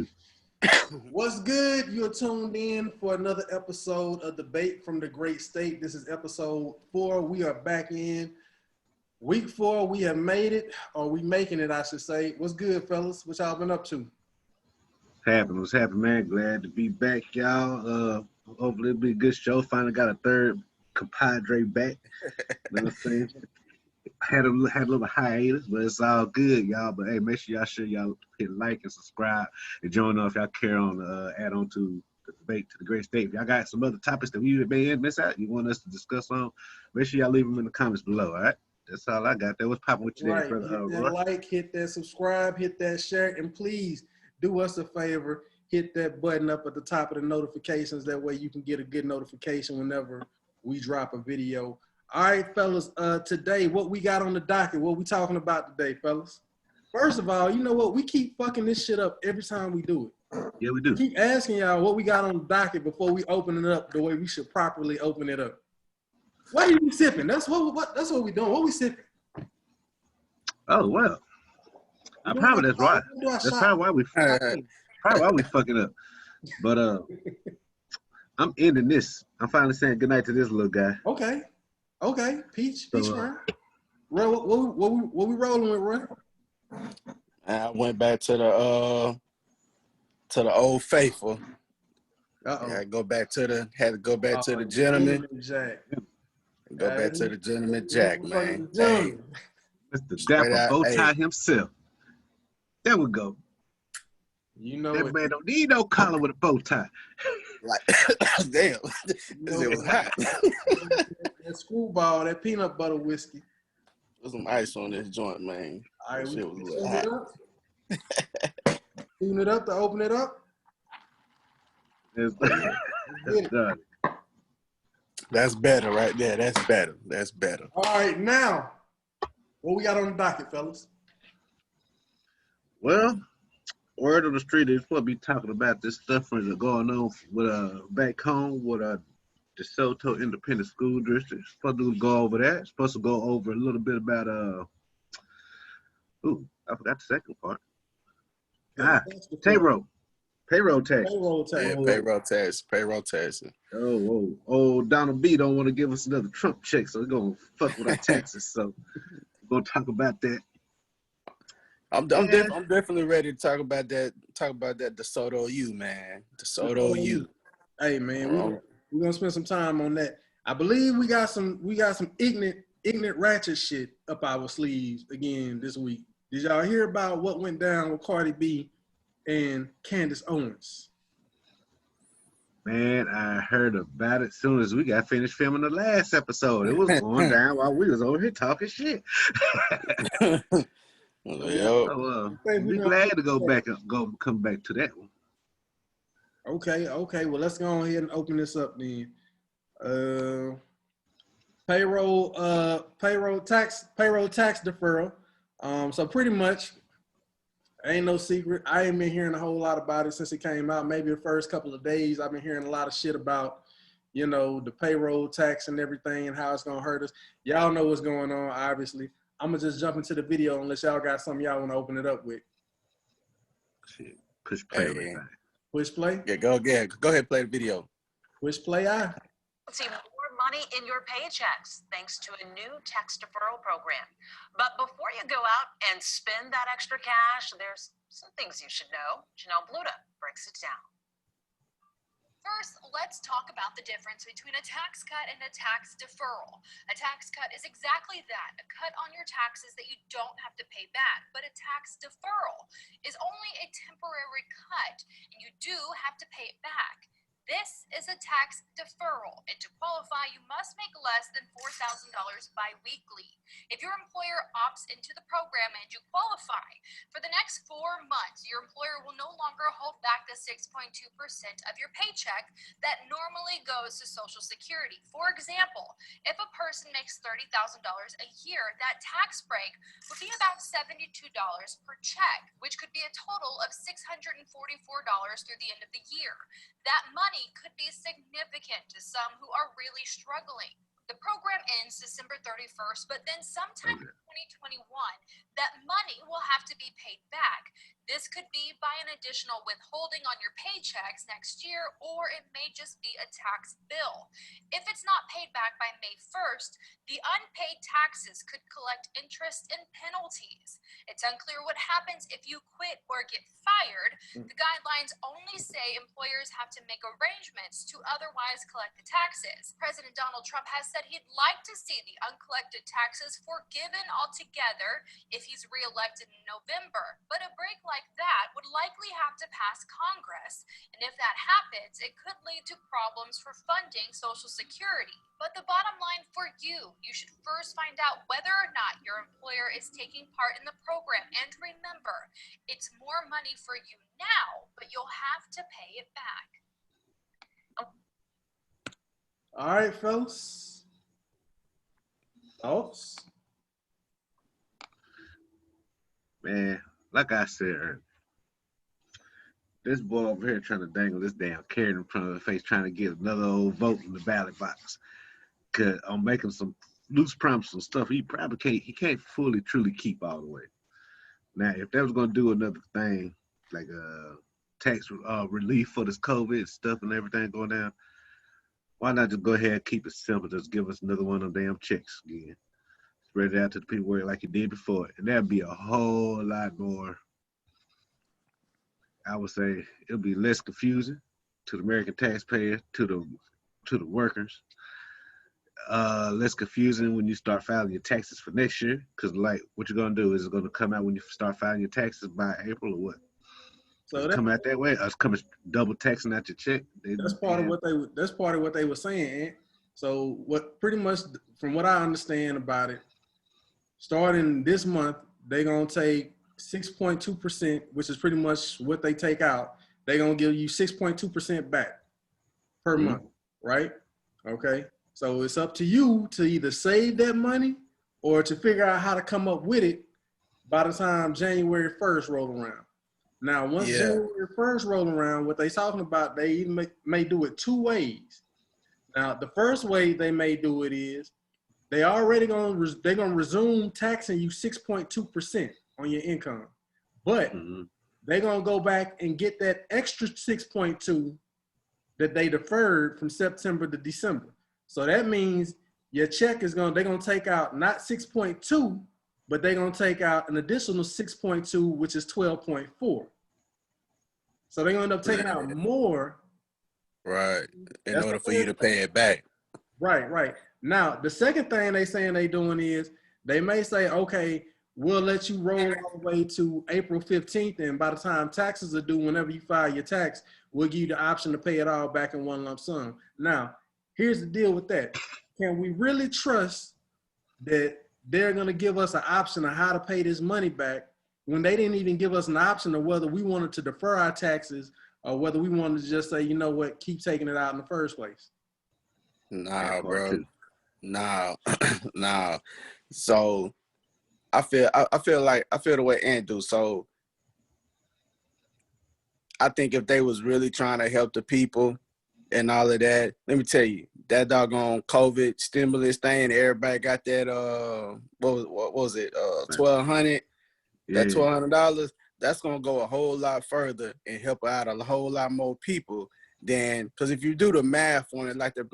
do. What's good? You're tuned in for another episode of Debate from the Great State. This is episode 4. We are back in week 4. We have made it, or we making it, I should say. What's good, fellas? What y'all been up to? What's happening, man? Glad to be back, y'all. Hopefully it'll be a good show. Finally got a third compadre back. You know what I'm saying? Had a little hiatus, but it's all good, y'all. But hey, make sure y'all hit like and subscribe and join us if y'all care on add on to the Debate to the Great State. If y'all got some other topics that we may miss out, you want us to discuss on, make sure y'all leave them in the comments below, all right? That's all I got. That was popping with you today, brother. Hit that like, hit that subscribe, hit that share, and please do us a favor. Hit that button up at the top of the notifications. That way you can get a good notification whenever we drop a video. All right, fellas, today, what we got on the docket? What we talking about today, fellas? First of all, you know what? We keep fucking this shit up every time we do it. Yeah, we do. Keep asking y'all what we got on the docket before we open it up the way we should properly open it up. What are you sipping? That's what we doing. What we sipping? Oh, well. That's right. That's probably why we fucking up. But I'm ending this. I'm finally saying goodnight to this little guy. Okay, Peach Run. What we rolling with, Run? I went back to the old faithful. Uh-oh. I had to go back to the gentleman. Jack. Go back to the gentleman Jack, man. Hey, that's the dapper bow tie himself. There we go. You know that man don't need no collar with a bow tie. Like, damn, it was hot. That screwball, that peanut butter whiskey. There's some ice on this joint, man. All right, shit was a little hot. Tune it up to open it up. That's better right there. That's better. All right, now, what we got on the docket, fellas? Well, word on the street is supposed to be talking about this stuff that's going on with back home with DeSoto Independent School District. Supposed to go over that. Supposed to go over a little bit about I forgot the second part. Payroll tax. Yeah, payroll tax. Oh, Donald B don't want to give us another Trump check, so we're gonna fuck with our taxes. So we're gonna talk about that. I'm definitely ready to talk about that DeSoto U, man. DeSoto U. Hey man, we're gonna spend some time on that. I believe we got some ignorant ratchet shit up our sleeves again this week. Did y'all hear about what went down with Cardi B and Candace Owens? Man, I heard about it as soon as we got finished filming the last episode. It was going down while we was over here talking shit. So, be glad to come back to that one. Okay. Well, let's go ahead and open this up then. Payroll tax deferral. So pretty much, ain't no secret. I ain't been hearing a whole lot about it since it came out. Maybe the first couple of days, I've been hearing a lot of shit about, the payroll tax and everything and how it's gonna hurt us. Y'all know what's going on, obviously. I'm gonna just jump into the video unless y'all got something y'all want to open it up with. Shit. Push play. Push play? Yeah, go ahead, play the video. Push play, See more money in your paychecks thanks to a new tax deferral program. But before you go out and spend that extra cash, there's some things you should know. Janelle Bluda breaks it down. First, let's talk about the difference between a tax cut and a tax deferral. A tax cut is exactly that, a cut on your taxes that you don't have to pay back. But a tax deferral is only a temporary cut, and you do have to pay it back. This is a tax deferral, and to qualify, you must make less than $4,000 biweekly. If your employer opts into the program and you qualify, for the next 4 months, your employer will no longer hold back the 6.2% of your paycheck that normally goes to Social Security. For example, if a person makes $30,000 a year, that tax break would be about $72 per check, which could be a total of $644 through the end of the year. That money could be significant to some who are really struggling. The program ends December 31st, but then sometime in 2021, that money will have to be paid back. This could be by an additional withholding on your paychecks next year, or it may just be a tax bill. If it's not paid back by May 1st, the unpaid taxes could collect interest and penalties. It's unclear what happens if you quit or get fired. The guidelines only say employers have to make arrangements to otherwise collect the taxes. President Donald Trump has said he'd like to see the uncollected taxes forgiven altogether if he's reelected in November. But a break like that would likely have to pass Congress. And if that happens, it could lead to problems for funding Social Security. But the bottom line for you should first find out whether or not your employer is taking part in the program. And remember, it's more money for you now, but you'll have to pay it back. All right, fellas. Thoughts? Man, like I said earlier, this boy over here trying to dangle this damn carrot in front of the face, trying to get another old vote in the ballot box. Cause I'm making some loose promises and stuff he can't fully truly keep all the way. Now, if they was gonna do another thing like tax relief for this COVID stuff and everything going down, why not just go ahead and keep it simple? Just give us another one of them damn checks again. Spread it out to the people like you did before, and that'd be a whole lot more. I would say it'll be less confusing to the American taxpayer, to the workers. Less confusing when you start filing your taxes for next year, because like what you're gonna do is it's gonna come out when you start filing your taxes by April or what? So come out that way. Us coming double taxing out your check. That's part of what they were saying. Aunt. So what pretty much from what I understand about it, starting this month, they're gonna take 6.2%, which is pretty much what they take out. They're gonna give you 6.2% back per month, right? Okay. So it's up to you to either save that money or to figure out how to come up with it by the time January 1st roll around. Now, once January 1st roll around, what they talking about, they even may do it two ways. Now, the first way they may do it is they're gonna resume taxing you 6.2% on your income, but they're gonna go back and get that extra 6.2 that they deferred from September to December. So that means your check they're gonna take out not 6.2, but they're gonna take out an additional 6.2, which is 12.4. So they're gonna end up taking out more. Right. In order for you to pay it back. Right. Now, the second thing they saying they doing is they may say, okay, we'll let you roll all the way to April 15th, and by the time taxes are due, whenever you file your tax, we'll give you the option to pay it all back in one lump sum. Now, here's the deal with that. Can we really trust that they're going to give us an option of how to pay this money back when they didn't even give us an option of whether we wanted to defer our taxes or whether we wanted to just say, you know what, keep taking it out in the first place? Nah, bro. Nah. So I feel the way Ant do. So I think if they was really trying to help the people and all of that, let me tell you, that doggone COVID stimulus thing, everybody got that what was it, $1,200? That $1,200, that's gonna go a whole lot further and help out a whole lot more people than, because if you do the math on it, like the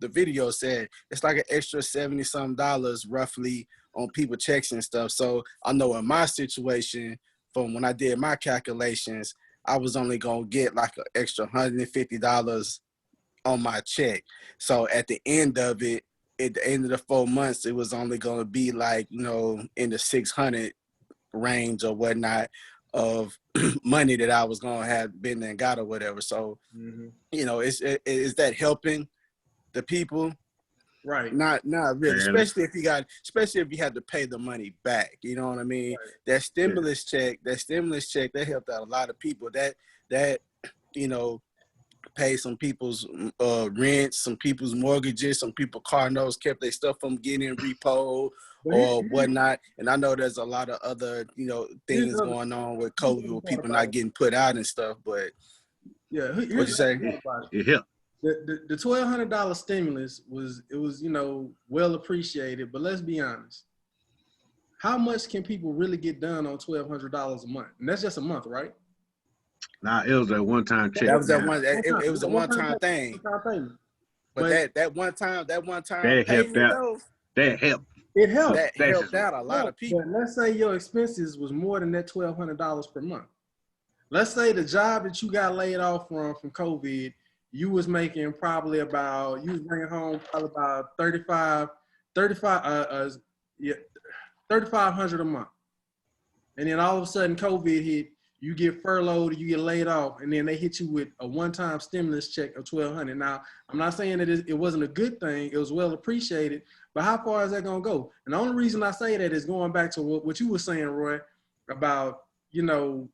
video said, it's like an extra $70-something roughly on people checks and stuff. So I know in my situation, from when I did my calculations, I was only gonna get like an extra $150 on my check. So at the end of it, at the end of the 4 months, it was only gonna be like, in the 600 range or whatnot of money that I was gonna have been and got or whatever. So, is that helping the people? Right. Not really, especially if you had to pay the money back. You know what I mean? Right. That stimulus check, that helped out a lot of people. That paid some people's rent, some people's mortgages, some people car notes, kept their stuff from getting repo or whatnot. And I know there's a lot of other, things going on with COVID with people not getting put out and stuff, but what'd you say? Yeah. The $1,200 stimulus was well appreciated, but let's be honest. how much can people really get done on $1,200 a month? And that's just a month, right? Nah, it was a one-time check. That was that man. one. It was a one-time thing. One-time payment. But that one time That helped payment out. though, That helped. It helped. that helped out a lot of people. But let's say your expenses was more than that $1,200 per month. Let's say the job that you got laid off from COVID, you was making probably about, you was bringing home probably about 3,500 a month. And then all of a sudden COVID hit, you get furloughed, you get laid off, and then they hit you with a one-time stimulus check of $1,200. Now, I'm not saying that it wasn't a good thing, it was well appreciated, but how far is that gonna go? And the only reason I say that is going back to what you were saying, Roy, about, you know,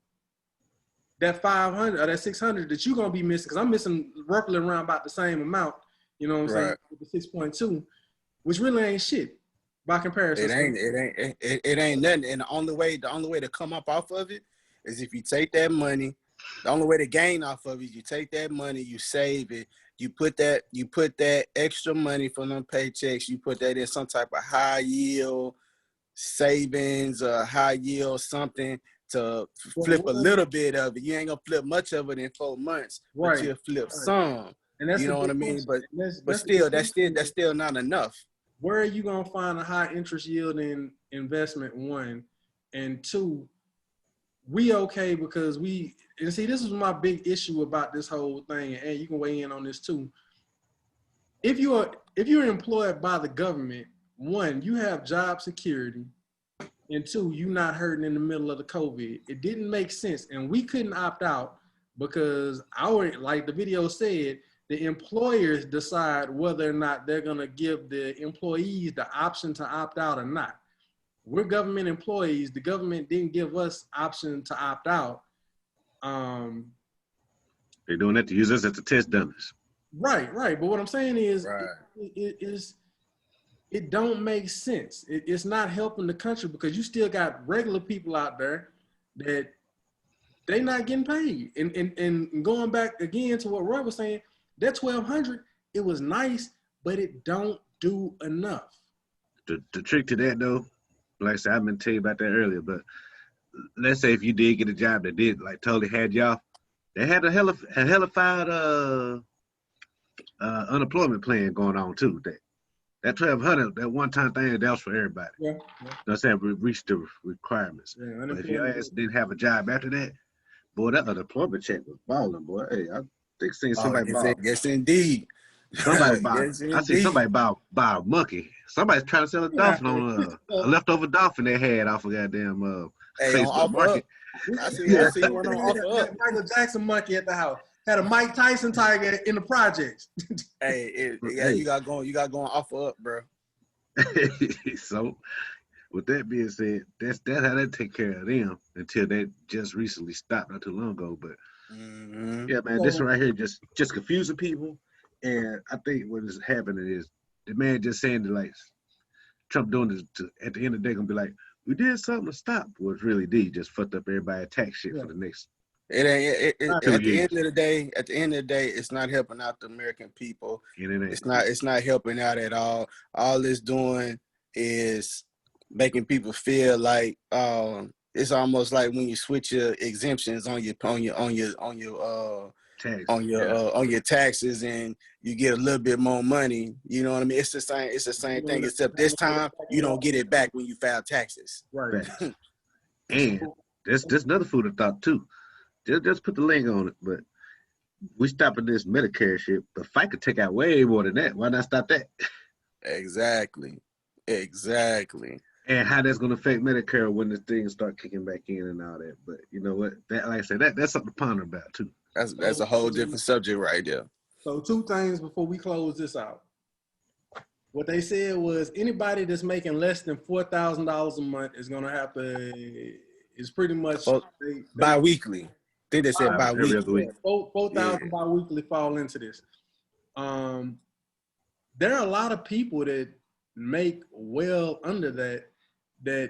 that 500 or that 600 that you're gonna be missing, because I'm missing roughly around about the same amount, you know what I'm saying, with the 6.2, which really ain't shit by comparison. It ain't nothing. And the only way to come up off of it is if you take that money. The only way to gain off of it is you take that money, you save it, you put that extra money from them paychecks, you put that in some type of high yield savings or high yield something to flip a little bit of it. You ain't gonna flip much of it in 4 months, but you'll flip some. And that's, you know what I mean? But still, that's still not enough. Where are you gonna find a high interest yielding investment? One, and two, we okay because and see, this is my big issue about this whole thing, and you can weigh in on this too. If you're employed by the government, one, you have job security, and two, you not hurting in the middle of the COVID. It didn't make sense, and we couldn't opt out because like the video said, the employers decide whether or not they're gonna give the employees the option to opt out or not. We're government employees. The government didn't give us option to opt out. They're doing that to use us as the test dummies. Right. But what I'm saying is, it don't make sense. It's not helping the country because you still got regular people out there that they not getting paid. And going back again to what Roy was saying, that 1,200, it was nice, but it don't do enough. The trick to that though, like I said, I've been telling you about that earlier, but let's say if you did get a job that did like totally had you off, they had a hellified unemployment plan going on too. That 1,200, that one-time thing, that was for everybody. Yeah. You know what I'm saying? We reached the requirements. Yeah, but if your ass didn't have a job after that, boy, that unemployment check was balling, boy. Hey, I think seeing somebody ball. Yes, indeed. Somebody buy. I see somebody buy a monkey. Somebody's trying to sell a dolphin on a leftover dolphin they had off of goddamn Facebook market. I see one on offer up. Michael Jackson monkey at the house. Had a Mike Tyson tiger in the projects. You got going offer up, bro. So, with that being said, that's how they take care of them until they just recently stopped not too long ago. But yeah, man, this right here just confusing people. And I think what is happening is the man just saying that like Trump doing this at the end of the day gonna be like, we did something to stop. What really did just fucked up everybody tax shit for the next. It ain't. At the end of the day, it's not helping out the American people. It's not helping out at all. All it's doing is making people feel like it's almost like when you switch your exemptions on your taxes and you get a little bit more money. You know what I mean? It's the same thing, except this time you don't get it back when you file taxes. Right. And there's another food of thought too. Just put the link on it, but we stopping this Medicare shit. But FICA could take out way more than that. Why not stop that? Exactly. And how that's gonna affect Medicare when the things start kicking back in and all that. But you know what? That, like I said, that's something to ponder about too. That's a whole different subject right there. So 2 things before we close this out. What they said was anybody that's making less than $4,000 a month is gonna have to. It's pretty much bi-weekly. I think they said bi-weekly. 4,000 bi-weekly fall into this. There are a lot of people that make well under that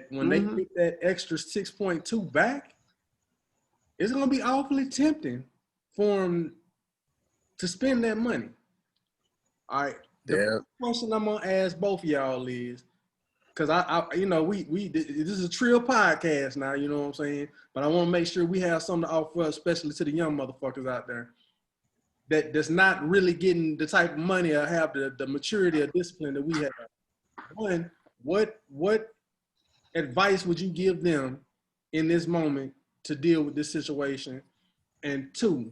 when they get that extra 6.2 back, it's gonna be awfully tempting for them to spend that money. All right. The question I'm gonna ask both of y'all is, because I you know, this is a trill podcast now, you know what I'm saying? But I want to make sure we have something to offer, especially to the young motherfuckers out there that's not really getting the type of money or have the maturity or discipline that we have. One, what advice would you give them in this moment to deal with this situation? And two,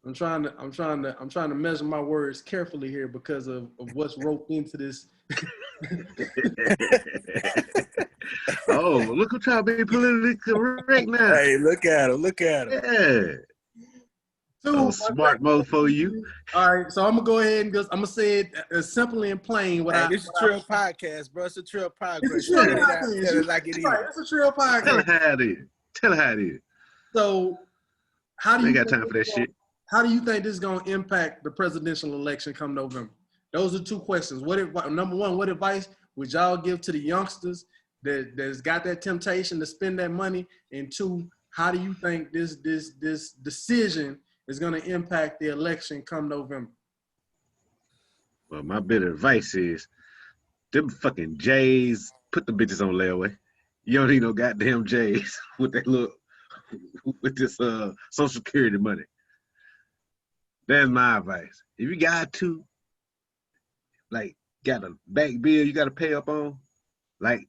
I'm trying to measure my words carefully here because of what's roped into this. Oh, look who's trying to be politically correct now. Hey, look at him. Yeah. Two, Oh, smart mofo you. All right, so I'm gonna go ahead and I'm gonna say it as simply and plain. Hey, this is a trill podcast, bro. It's a trill podcast. It's a trill podcast. Tell it like it is. Right, it's a trill podcast. Tell her how it is. Tell her how it is. So, how do I you ain't got time for that shit. How do you think this is gonna impact the presidential election come November? Those are two questions. Number one, what advice would y'all give to the youngsters that's got that temptation to spend that money? And two, how do you think this decision is going to impact the election come November? Well, my bit of advice is, them fucking J's, put the bitches on layaway. You don't need no goddamn J's with this Social Security money. That's my advice. If you got to, like, got a back bill you got to pay up on, like,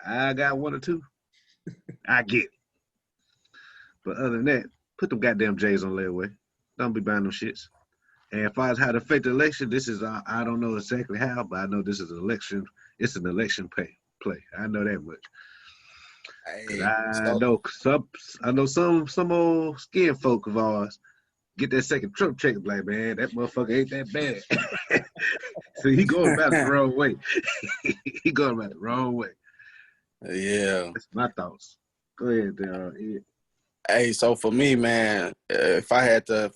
I got one or two, I get it. But other than that, put them goddamn J's on layaway. Don't be buying them shits. And as far as how to affect the election, this is, I don't know exactly how, but I know this is an election. It's an election play. I know that much. Hey, I know some old skin folk of ours get that second Trump check, like, man, that motherfucker ain't that bad. So he going about it the wrong way. He going about it the wrong way. Yeah. That's my thoughts. Go ahead, Ed. Hey, so for me, man, if I had to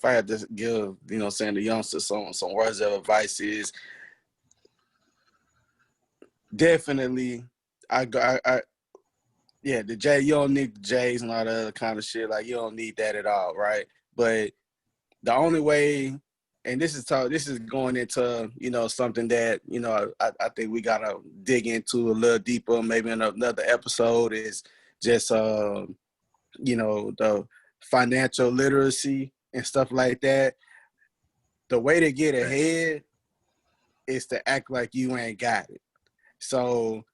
give, saying the youngsters some words of advice is definitely, the J, you don't need the J's and all that other kind of shit. Like, you don't need that at all, right? But the only way, and this is going into, something that, I think we gotta dig into a little deeper, maybe in another episode, is just the financial literacy and stuff like that. The way to get ahead is to act like you ain't got it. So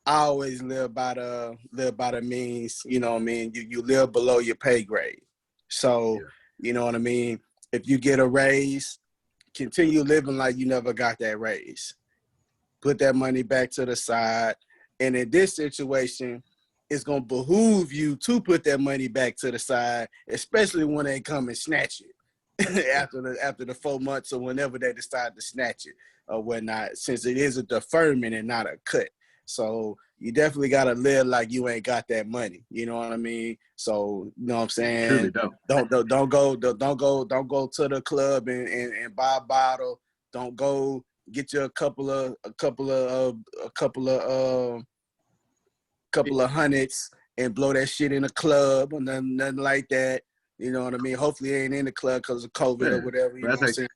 I always live by the means, you know what I mean? You live below your pay grade. So, you know what I mean? If you get a raise, continue living like you never got that raise. Put that money back to the side. And in this situation, it's going to behoove you to put that money back to the side, especially when they come and snatch it after the 4 months or whenever they decide to snatch it or whatnot, since it is a deferment and not a cut. So you definitely got to live like you ain't got that money. You know what I mean? So, you know what I'm saying? Truly don't go to the club and buy a bottle. Don't go get you a couple of hundreds and blow that shit in a club or nothing like that. You know what I mean? Hopefully it ain't in the club because of COVID or whatever. You know what I'm saying?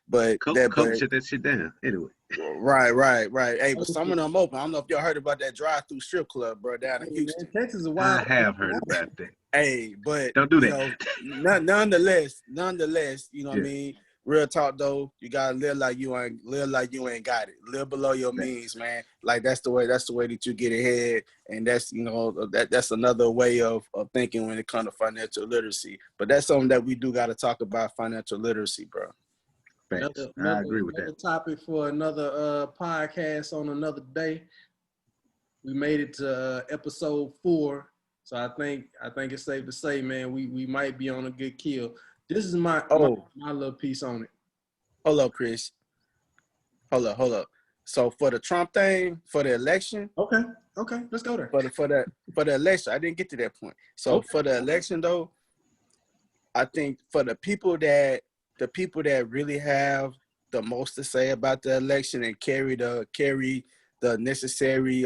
But Coke shut that shit down anyway. Right. Hey, but some of them open. I don't know if y'all heard about that drive-through strip club, bro, down in Houston. Man, Texas is wild. I have heard about that. Hey, but don't do that. Nonetheless, you know what I mean? Real talk though, you gotta live like you ain't got it. Live below your means, man. Like that's the way that you get ahead. And that's that's another way of thinking when it comes to financial literacy. But that's something that we do gotta talk about, financial literacy, bro. I agree with that. Another topic for another podcast on another day. We made it to episode 4. So I think it's safe to say, man, we might be on a good kill. This is my little piece on it. Hold up, Chris. Hold up. So for the Trump thing, for the election. Okay, let's go there. For the election, I didn't get to that point. So for the election though, I think for the people that really have the most to say about the election and carry the necessary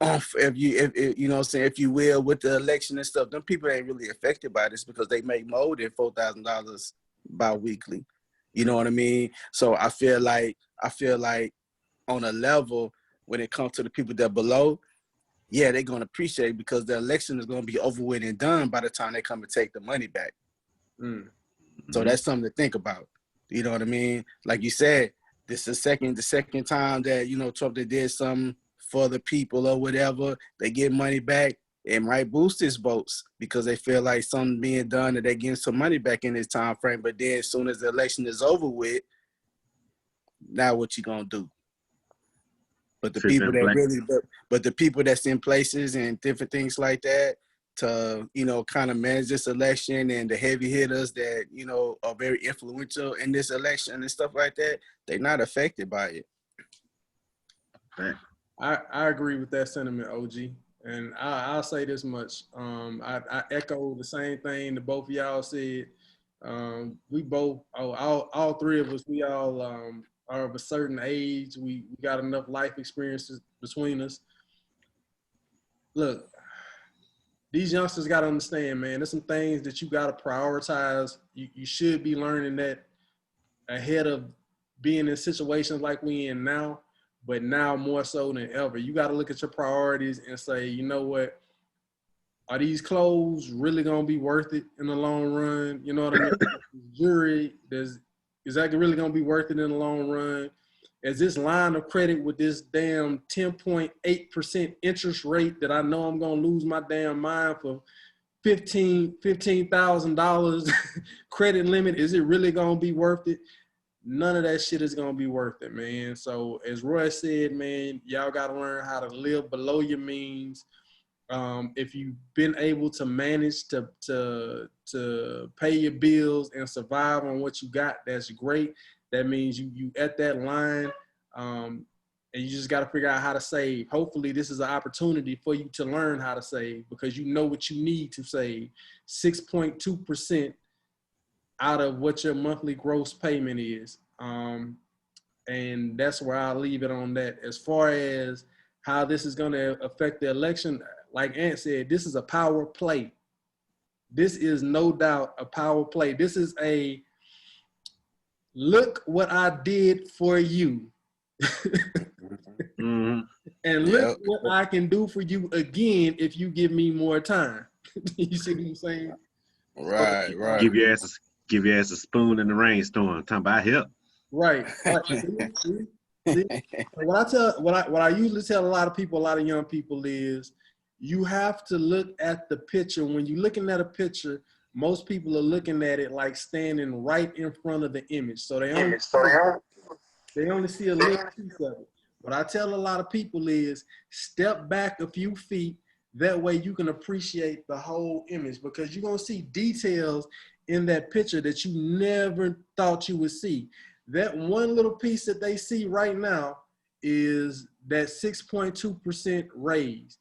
if you know what I'm saying, if you will, with the election and stuff, them people ain't really affected by this because they make more than $4,000 bi-weekly. You know what I mean? So I feel like on a level when it comes to the people that below, yeah, they're going to appreciate it because the election is going to be over with and done by the time they come and take the money back. So that's something to think about. You know what I mean? Like you said, this is the second time that, you know, Trump did something for the people or whatever. They get money back. It might boost his votes because they feel like something being done and they're getting some money back in this time frame. But then as soon as the election is over with, now what you gonna do? But the people that really, but the people that's in places and different things like that to, you know, kind of manage this election and the heavy hitters that, you know, are very influential in this election and stuff like that, they're not affected by it. I agree with that sentiment, OG. And I'll say this much. I echo the same thing that both of y'all said. We both, all three of us, we all are of a certain age. We got enough life experiences between us. Look, these youngsters got to understand, man, there's some things that you got to prioritize. You should be learning that ahead of being in situations like we in now, but now more so than ever. You got to look at your priorities and say, you know what? Are these clothes really going to be worth it in the long run? You know what I mean? Jewelry, is that really going to be worth it in the long run? Is this line of credit with this damn 10.8% interest rate that I know I'm going to lose my damn mind for $15,000 credit limit, is it really going to be worth it? None of that shit is going to be worth it, man. So as Roy said, man, y'all got to learn how to live below your means. If you've been able to manage to pay your bills and survive on what you got, that's great. That means you at that line, and you just got to figure out how to save. Hopefully this is an opportunity for you to learn how to save because you know what you need to save. 6.2% out of what your monthly gross payment is. And that's where I'll leave it on that. As far as how this is going to affect the election, like Ant said, this is a power play. This is no doubt a power play. This is a look what I did for you. Mm-hmm. And look what I can do for you again if you give me more time. You see what I'm saying? Right, so, right. Give your ass a spoon in the rainstorm. Talking about help. Right. See, what I usually tell a lot of people, a lot of young people is you have to look at the picture. When you're looking at a picture, most people are looking at it like standing right in front of the image. So they only see a little piece of it. What I tell a lot of people is step back a few feet. That way you can appreciate the whole image because you're going to see details in that picture that you never thought you would see. That one little piece that they see right now is that 6.2% raise.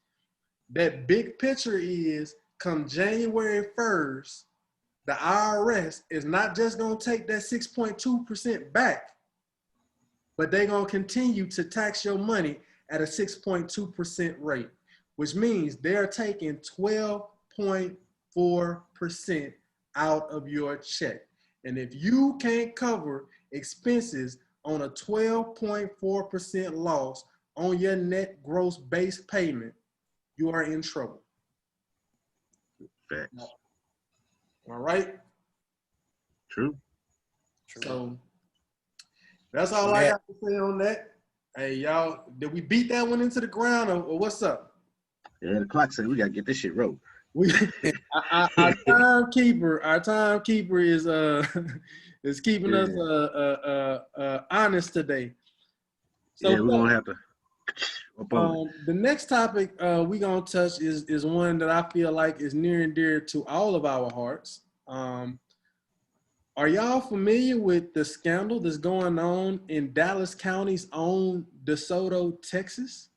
That big picture is come January 1st, the IRS is not just going to take that 6.2% back, but they're going to continue to tax your money at a 6.2% rate, which means they're taking 12.4% out of your check. And if you can't cover expenses on a 12.4% loss on your net gross base payment, you are in trouble. Facts. All right? True. So that's all I got to say on that. Hey, y'all, did we beat that one into the ground or what's up? Yeah, the clock said we got to get this shit rolling. Our timekeeper is is keeping us honest today. So yeah, we're gonna have to. The next topic we're gonna touch is one that I feel like is near and dear to all of our hearts. Are y'all familiar with the scandal that's going on in Dallas County's own DeSoto, Texas?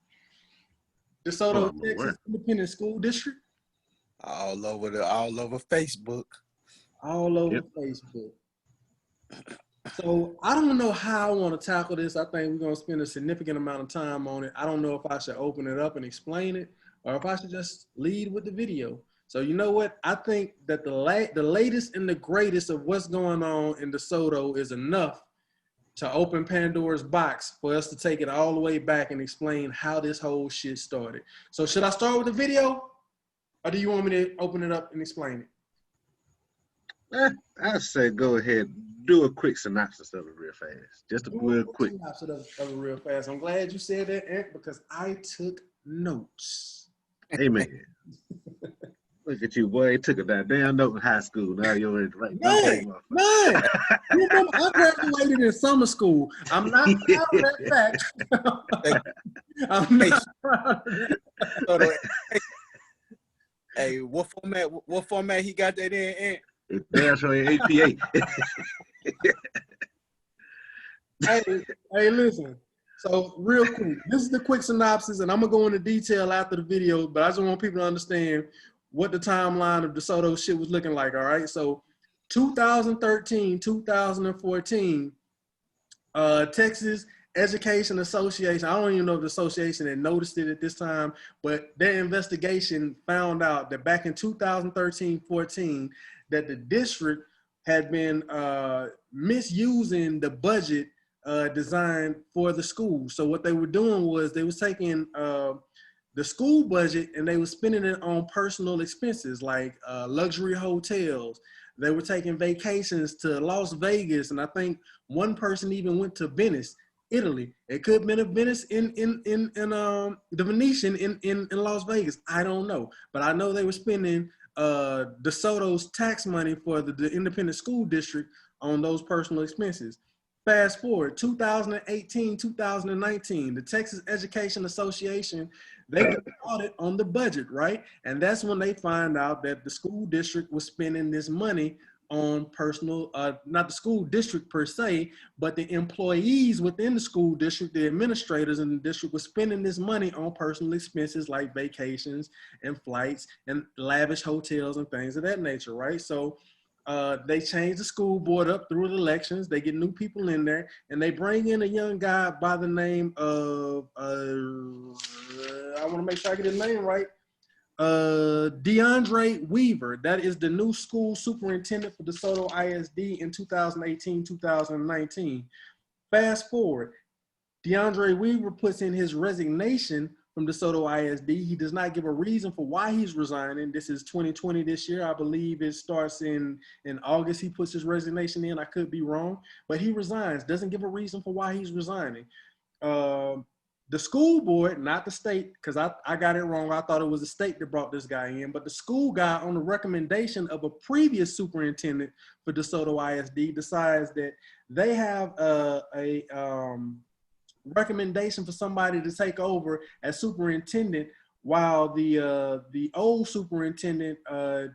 DeSoto, Texas Independent School District? All over Facebook. All over Facebook. So I don't know how I want to tackle this. I think we're going to spend a significant amount of time on it. I don't know if I should open it up and explain it or if I should just lead with the video. So you know what? I think that the latest and the greatest of what's going on in DeSoto is enough to open Pandora's box for us to take it all the way back and explain how this whole shit started. So should I start with the video, or do you want me to open it up and explain it? I say go ahead, do a quick synopsis of it real fast. Just a real quick. Synopsis of it real fast. I'm glad you said that, Ant, because I took notes. Amen. Look at you, boy. You took a damn note in high school. Now you're right. Man, you remember, I graduated in summer school. I'm not proud of that fact. I'm not proud of that. Hey, what format he got that in, Ant? It's damn sure APA. Hey, listen. So real quick, this is the quick synopsis, and I'm gonna go into detail after the video, but I just want people to understand what the timeline of DeSoto shit was looking like. All right, so 2013, 2014, Texas Education Association. I don't even know if the association had noticed it at this time, but their investigation found out that back in 2013-14, that the district had been misusing the budget designed for the school. So what they were doing was they was taking the school budget and they were spending it on personal expenses like luxury hotels. They were taking vacations to Las Vegas, and I think one person even went to Venice, Italy. It could have been a Venice in the Venetian in Las Vegas. I don't know, but I know they were spending DeSoto's tax money for the independent school district on those personal expenses. Fast forward, 2018, 2019, the Texas Education Association, they did an audit on the budget, right? And that's when they find out that the school district was spending this money on personal, not the school district per se, but the employees within the school district, the administrators in the district was spending this money on personal expenses like vacations and flights and lavish hotels and things of that nature, right? So they change the school board up through the elections. They get new people in there, and they bring in a young guy by the name of, I want to make sure I get his name right, DeAndre Weaver. That is the new school superintendent for DeSoto ISD in 2018, 2019. Fast forward, DeAndre Weaver puts in his resignation from DeSoto ISD. He does not give a reason for why he's resigning. This is 2020 this year. I believe it starts in August. He puts his resignation in. I could be wrong, but he resigns. Doesn't give a reason for why he's resigning. The school board, not the state, because I got it wrong. I thought it was the state that brought this guy in, but the school guy, on the recommendation of a previous superintendent for DeSoto ISD, decides that they have a recommendation for somebody to take over as superintendent while the old superintendent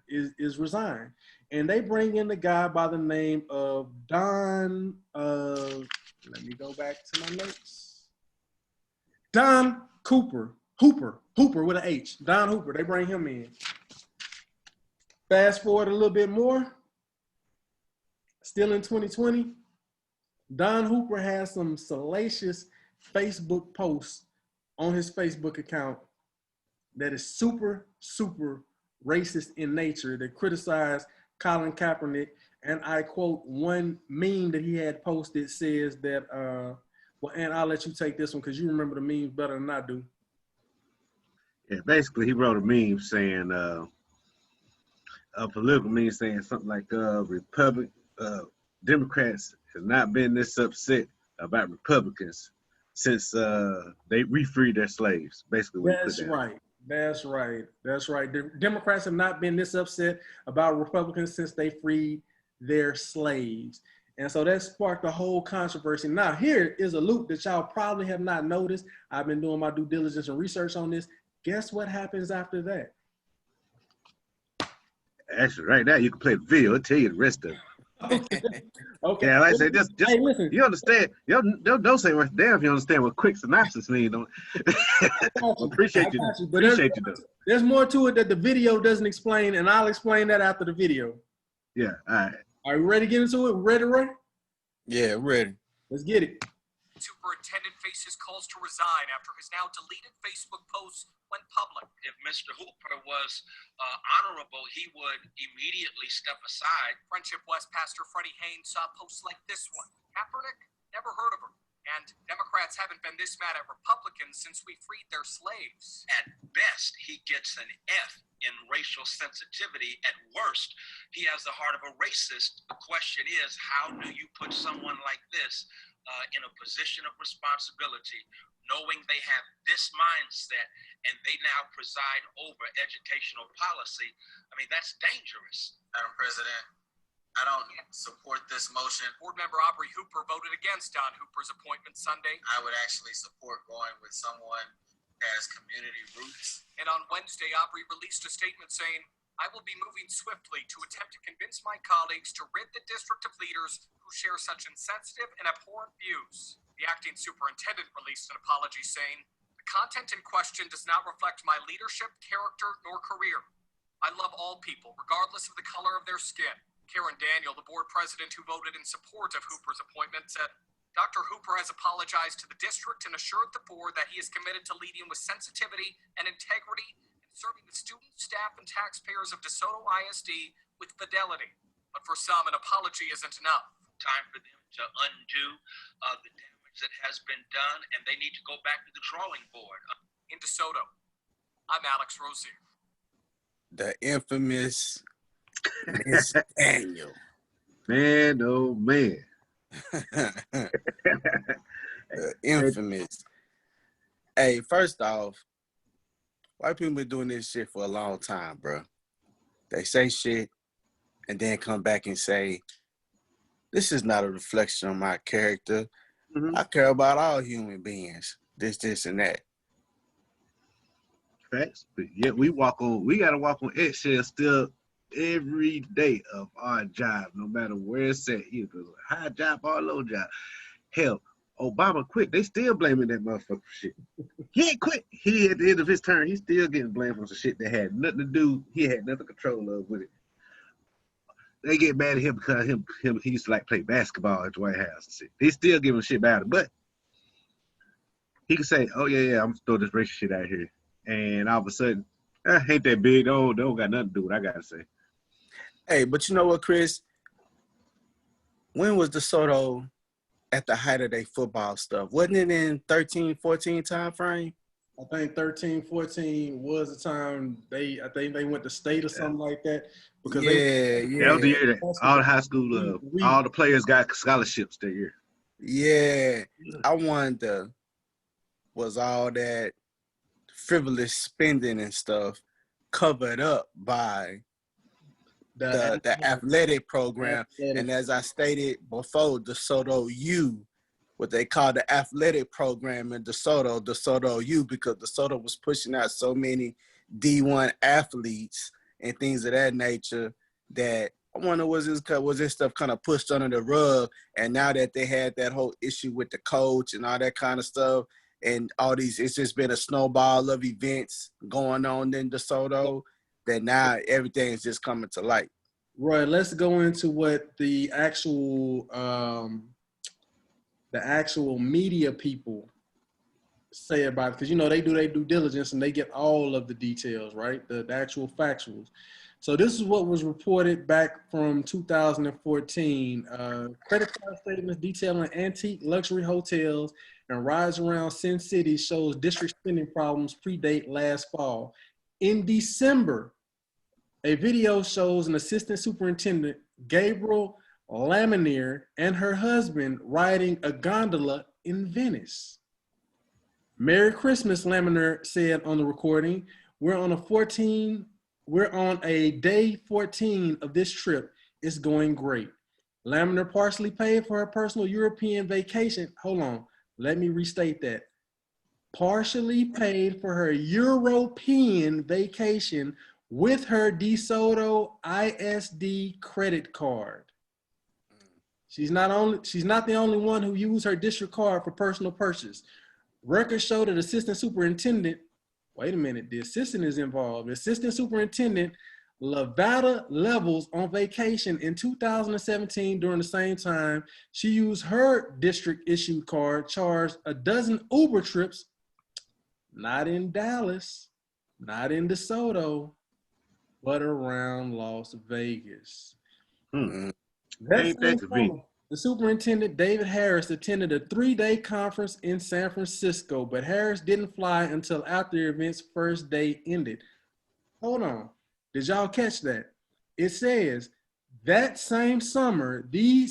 is resigned. And they bring in the guy by the name of Don, let me go back to my notes. Don Hooper with an H, Don Hooper, they bring him in. Fast forward a little bit more, still in 2020, Don Hooper has some salacious Facebook posts on his Facebook account that is super, super racist in nature, that criticize Colin Kaepernick. And I quote one meme that he had posted says that, well, and I'll let you take this one because you remember the memes better than I do. Yeah, basically he wrote a meme saying, a political meme saying something like Democrats have not been this upset about Republicans since they refreed their slaves. Basically, That's right. That's right. That's right. The Democrats have not been this upset about Republicans since they freed their slaves. And so that sparked a whole controversy. Now, here is a loop that y'all probably have not noticed. I've been doing my due diligence and research on this. Guess what happens after that? Actually, right now, you can play the video. It'll tell you the rest of it. Okay. Yeah, like I said, just hey, listen. You understand. Don't say much damn if you understand what quick synopsis means. Appreciate you. Appreciate you, though. There's more to it that the video doesn't explain, and I'll explain that after the video. Yeah, all right. Are you ready to get into it? Ready, Roy? Yeah, ready. Let's get it. Superintendent faces calls to resign after his now deleted Facebook posts went public. If Mr. Hooper was honorable, he would immediately step aside. Friendship West pastor Freddie Haynes saw posts like this one. Kaepernick Never heard of her. And Democrats haven't been this mad at Republicans since we freed their slaves. At best, he gets an F in racial sensitivity. At worst, he has the heart of a racist. The question is, how do you put someone like this in a position of responsibility, knowing they have this mindset and they now preside over educational policy? I mean, that's dangerous. Madam President, I don't support this motion. Board member Aubrey Hooper voted against Don Hooper's appointment Sunday. I would actually support going with someone that has community roots. And on Wednesday, Aubrey released a statement saying, I will be moving swiftly to attempt to convince my colleagues to rid the district of leaders who share such insensitive and abhorrent views. The acting superintendent released an apology saying, the content in question does not reflect my leadership, character, nor career. I love all people, regardless of the color of their skin. Karen Daniel, the board president who voted in support of Hooper's appointment, said, Dr. Hooper has apologized to the district and assured the board that he is committed to leading with sensitivity and integrity and serving the students, staff, and taxpayers of DeSoto ISD with fidelity. But for some, an apology isn't enough. Time for them to undo the damage that has been done, and they need to go back to the drawing board. In DeSoto, I'm Alex Rozier. The infamous Miss Daniel. Man, oh man. Infamous. Hey, first off, white people been doing this shit for a long time, bro. They say shit and then come back and say, this is not a reflection on my character. I care about all human beings. This, and that. Facts. But yet we gotta walk on eggshells still every day of our job, no matter where it's at, either high job or low job. Hell, Obama quit. They still blaming that motherfucker for shit. He ain't quit. He at the end of his term, he's still getting blamed for some shit that had nothing to do. He had nothing control of with it. They get mad at him because he used to like play basketball at the White House and shit. They still giving shit about it, but he can say, "Oh yeah, I'm gonna throw this racial shit out here," and all of a sudden, ain't that big? Don't got nothing to do with what I gotta say. Hey, but you know what, Chris? When was DeSoto at the height of their football stuff? Wasn't it in 13, 14 time frame? I think 13, 14 was the time I think they went to state or something like that. Because that was the year that all the high school, all the players got scholarships that year. Yeah, I wonder, was all that frivolous spending and stuff covered up by the athletic program? And as I stated before, DeSoto U, what they call the athletic program in DeSoto U, because DeSoto was pushing out so many D1 athletes and things of that nature, that I wonder, was this stuff kind of pushed under the rug? And now that they had that whole issue with the coach and all that kind of stuff, and all these, it's just been a snowball of events going on in DeSoto, that now everything's just coming to light. Right. Let's go into what the actual media people say about it, because they do their due diligence and they get all of the details, right? The actual factuals. So this is what was reported back from 2014. Credit card statements detailing antique luxury hotels and rides around Sin City shows district spending problems predate last fall. In December, a video shows an assistant superintendent, Gabriel Laminier, and her husband riding a gondola in Venice. Merry Christmas, Laminier said on the recording. We're on a day 14 of this trip. It's going great. Laminier partially paid for her personal European vacation. Hold on, let me restate that. Partially paid for her European vacation with her DeSoto ISD credit card. She's not the only one who used her district card for personal purchase. Records show that assistant superintendent, wait a minute, the assistant is involved. Assistant superintendent Lavada Levels on vacation in 2017 during the same time. She used her district issued card, charged a dozen Uber trips, not in Dallas, not in DeSoto, but around Las Vegas. Ain't that convenient? The superintendent, David Harris, attended a 3-day conference in San Francisco, but Harris didn't fly until after the event's first day ended. Hold on. Did y'all catch that? It says that same summer, the then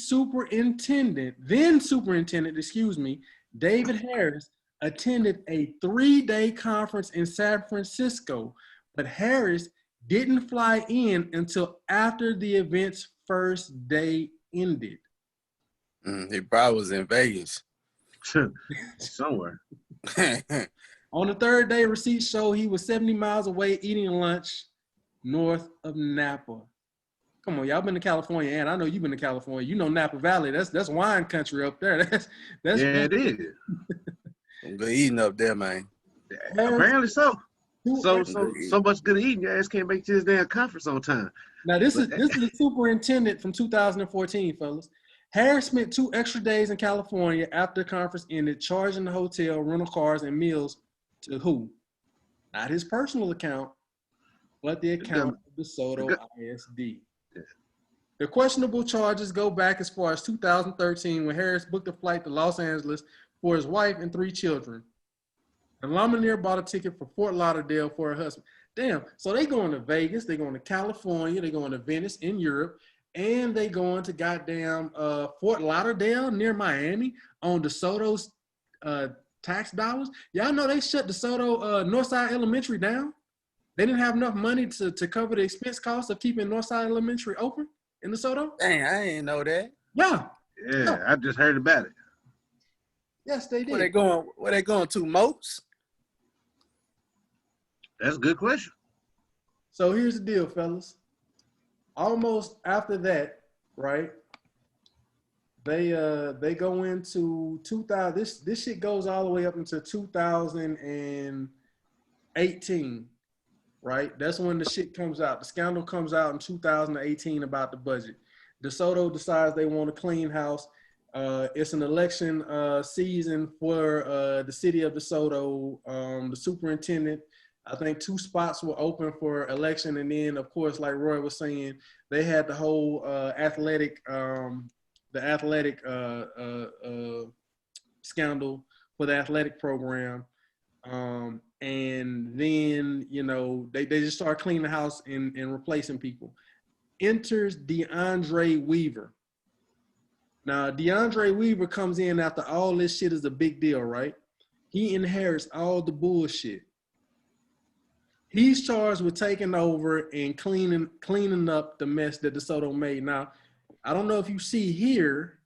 superintendent, David Harris, attended a 3-day conference in San Francisco, but Harris didn't fly in until after the event's first day ended. He probably was in Vegas. Somewhere. On the 3rd day, receipts show he was 70 miles away eating lunch north of Napa. Come on, y'all been to California, and I know you've been to California. You know Napa Valley. That's wine country up there. That's yeah, it is. Good eating up there, man. Apparently so. So much good eating, your ass can't make this damn conference on time. Now this is the superintendent from 2014, fellas. Harris spent 2 extra days in California after the conference ended, charging the hotel, rental cars, and meals to who? Not his personal account, but the account of DeSoto ISD. Yeah. The questionable charges go back as far as 2013 when Harris booked a flight to Los Angeles for his wife and 3 children. The Lamoneer bought a ticket for Fort Lauderdale for her husband. Damn, so they going to Vegas, they going to California, they going to Venice in Europe, and they going to goddamn Fort Lauderdale near Miami on DeSoto's tax dollars. Y'all know they shut DeSoto Northside Elementary down. They didn't have enough money to cover the expense costs of keeping Northside Elementary open in DeSoto. Dang, I ain't know that. Yeah. Yeah, I just heard about it. Yes, they did. Where they going to, Moats? That's a good question. So here's the deal, fellas. Almost after that, right? They go into 2000. This shit goes all the way up into 2018, right? That's when the shit comes out. The scandal comes out in 2018 about the budget. DeSoto decides they want a clean house. It's an election season for the city of DeSoto. The superintendent, I think 2 spots were open for election. And then, of course, like Roy was saying, they had the whole athletic scandal for the athletic program. And then, you know, they just start cleaning the house and replacing people. Enters DeAndre Weaver. Now, DeAndre Weaver comes in after all this shit is a big deal, right? He inherits all the bullshit. He's charged with taking over and cleaning up the mess that DeSoto made. Now, I don't know if you see here.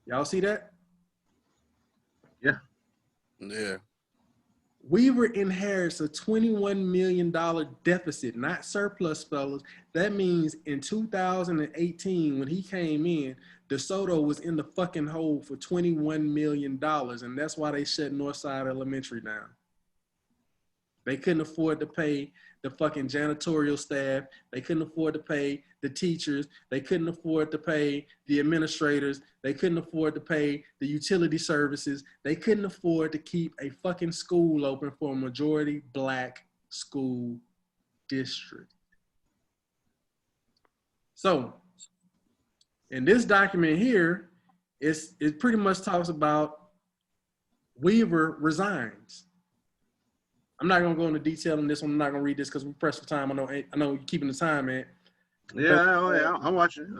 Y'all see that? Yeah. Yeah. Weaver inherits a $21 million deficit, not surplus, fellas. That means in 2018, when he came in, DeSoto was in the fucking hole for $21 million, and that's why they shut Northside Elementary down. They couldn't afford to pay the fucking janitorial staff. They couldn't afford to pay the teachers. They couldn't afford to pay the administrators. They couldn't afford to pay the utility services. They couldn't afford to keep a fucking school open for a majority Black school district. So, in this document here, it pretty much talks about Weaver resigns. I'm not gonna go into detail on this one. I'm not gonna read this because we're pressed for time. I know you're keeping the time, man. Yeah, I'm watching.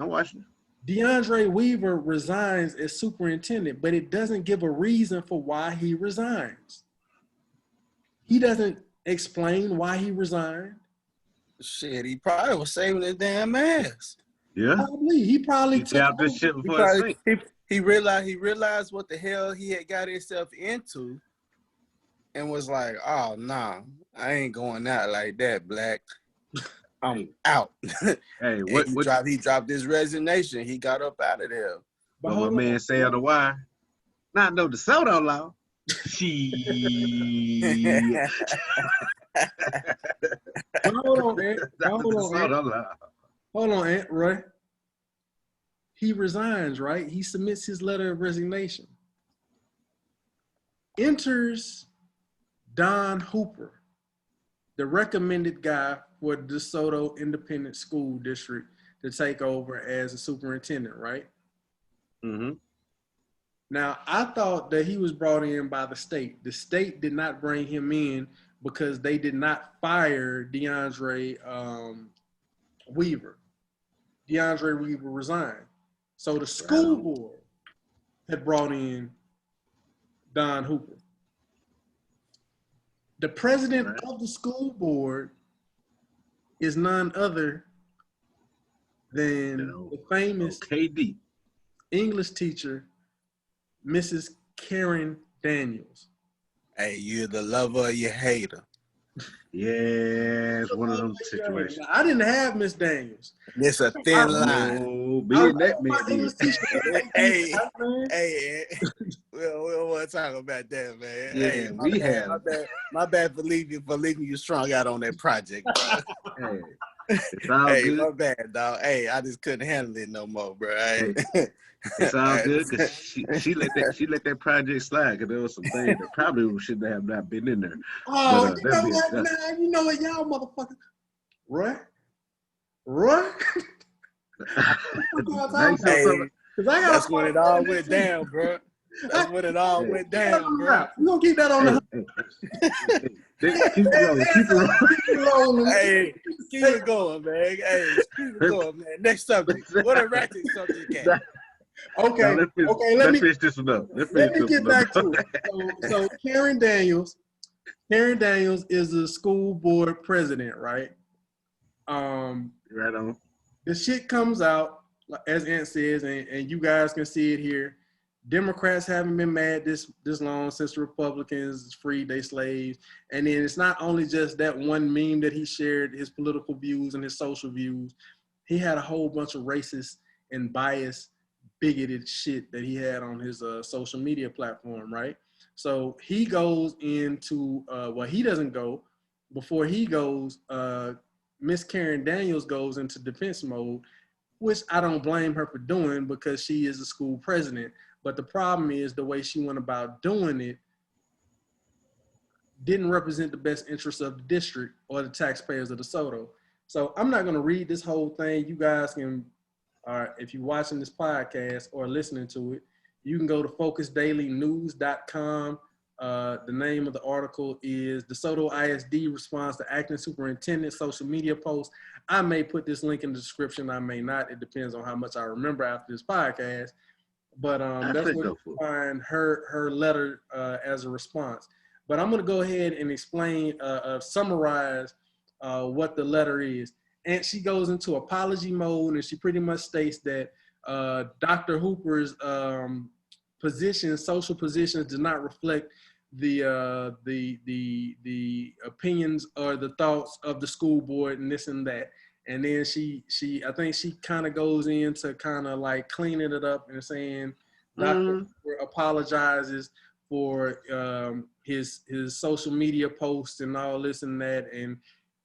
DeAndre Weaver resigns as superintendent, but it doesn't give a reason for why he resigns. He doesn't explain why he resigned. Shit, he probably was saving his damn ass. Yeah. He probably took out this shit before he realized what the hell he had got himself into. And was like, oh, nah, I ain't going out like that, Black. I'm out. Hey, he dropped his resignation. He got up out of there. What my man say on the wire? Not no DeSoto law. Hold on, Aunt Roy. He resigns, right? He submits his letter of resignation. Enters Don Hooper, the recommended guy for the DeSoto Independent School District to take over as a superintendent, right? Mm-hmm. Now, I thought that he was brought in by the state. The state did not bring him in because they did not fire DeAndre Weaver. DeAndre Weaver resigned. So the school board had brought in Don Hooper. The president of the school board is none other than the famous KD English teacher, Mrs. Karen Daniels. Hey, you're the lover or you hater. Yeah, it's one of them situations. I didn't have Miss Daniels. It's a thin line. Oh, being that man did. Hey, we don't want to talk about that, man. Yeah, hey, we have. My bad for leaving you strung out on that project, bro. Hey, it's all hey, good. my bad, dog. Hey, I just couldn't handle it no more, bro. Hey, it's all good because she let that project slide because there was some things that probably should have not been in there. Oh, but, you know what, y'all motherfuckers, right? Hey, that's when it all went down, bro. That's when it all went down, bro. We're gonna keep that on the Keep it rolling. Hey, keep it going, man. Hey, keep it going, man. Next subject. What a ratchet subject cat. Okay, let me finish this one up. Let me get back to it. So Karen Daniels is the school board president, right? Right on. The shit comes out, as Ant says, and you guys can see it here. Democrats haven't been mad this long since the Republicans freed their slaves. And then it's not only just that one meme that he shared, his political views and his social views. He had a whole bunch of racist and biased, bigoted shit that he had on his social media platform, right? So he goes into, he doesn't go. Before he goes, Miss Karen Daniels goes into defense mode, which I don't blame her for doing because she is a school president. But the problem is the way she went about doing it didn't represent the best interests of the district or the taxpayers of DeSoto. So I'm not going to read this whole thing. You guys can, if you're watching this podcast or listening to it, you can go to focusdailynews.com. The name of the article is DeSoto ISD responds to acting superintendent social media post. I may put this link in the description. I may not. It depends on how much I remember after this podcast. But that's where you find her letter as a response. But I'm going to go ahead and explain, summarize what the letter is. And she goes into apology mode, and she pretty much states that Dr. Hooper's social positions do not reflect the opinions or the thoughts of the school board and this and that. And then I think she kind of goes into kind of like cleaning it up and saying Dr. Hooper apologizes for his social media posts and all this and that. And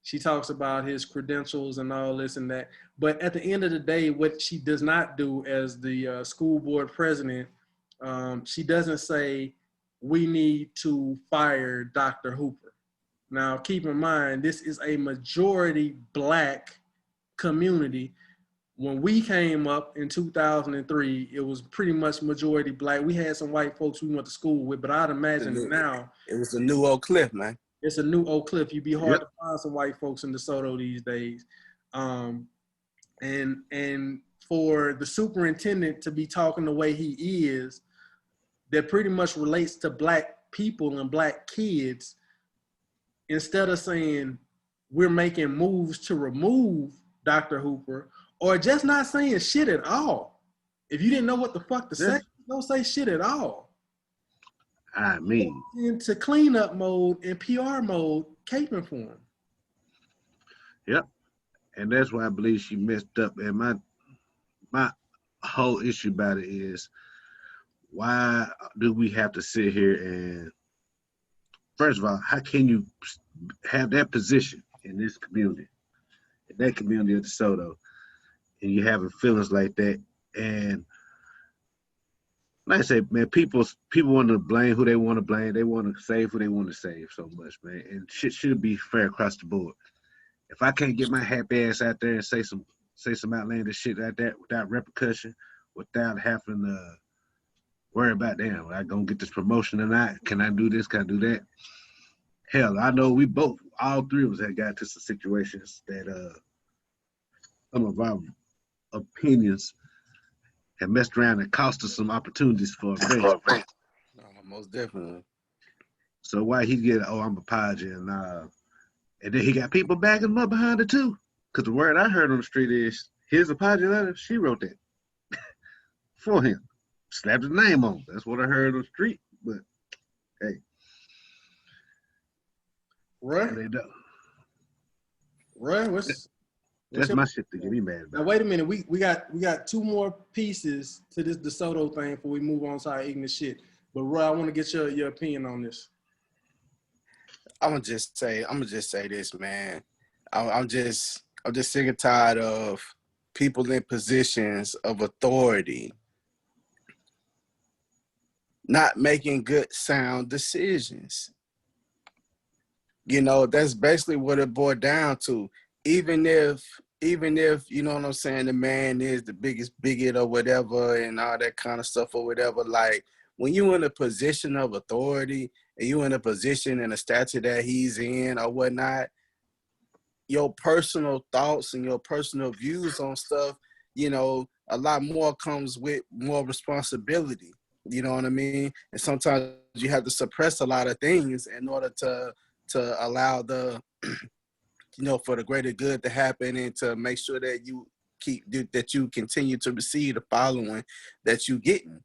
she talks about his credentials and all this and that. But at the end of the day, what she does not do as the school board president, she doesn't say, we need to fire Dr. Hooper. Now, keep in mind, this is a majority Black community. When we came up in 2003, it was pretty much majority Black. We had some white folks we went to school with, but I'd imagine now it was a new Oak Cliff, man. It's a new Oak Cliff. You'd be hard to find some white folks in DeSoto these days. And for the superintendent to be talking the way he is, that pretty much relates to Black people and Black kids, instead of saying we're making moves to remove Dr. Hooper, or just not saying shit at all. If you didn't know what the fuck to say, don't say shit at all. I mean, into cleanup mode and PR mode, caping for him. Yep, and that's why I believe she messed up. And my whole issue about it is, why do we have to sit here and, first of all, how can you have that position in this community, in that community of DeSoto, and you having feelings like that? And like I say, man, people want to blame who they want to blame. They want to save who they want to save so much, man. And shit should be fair across the board. If I can't get my happy ass out there and say some outlandish shit like that without repercussion, without having to worry about, damn, am I gonna get this promotion or not? Can I do this? Can I do that? Hell, I know we both, all three of us had got to some situations that some of our opinions have messed around and cost us some opportunities for advancement. Most definitely. So why he get, oh, I'm apologizing, and then he got people backing him up behind it too. Because the word I heard on the street is his apology letter, she wrote that for him. Slapped his name on. That's what I heard on the street. But hey, Roy, they do. Roy, what's That's your, my shit to get me mad now about. wait a minute. We got two more pieces to this DeSoto thing before we move on to our ignorant shit. But Roy, I want to get your opinion on this. I'm gonna just say this, man. I'm just sick and tired of people in positions of authority not making good sound decisions. You know, that's basically what it boiled down to. Even if, you know what I'm saying, the man is the biggest bigot or whatever and all that kind of stuff or whatever, like when you in a position of authority and you in a position and a stature that he's in or whatnot, your personal thoughts and your personal views on stuff, you know, a lot more comes with more responsibility. You know what I mean? And sometimes you have to suppress a lot of things in order to allow the, you know, for the greater good to happen and to make sure that you continue to receive the following that you getting,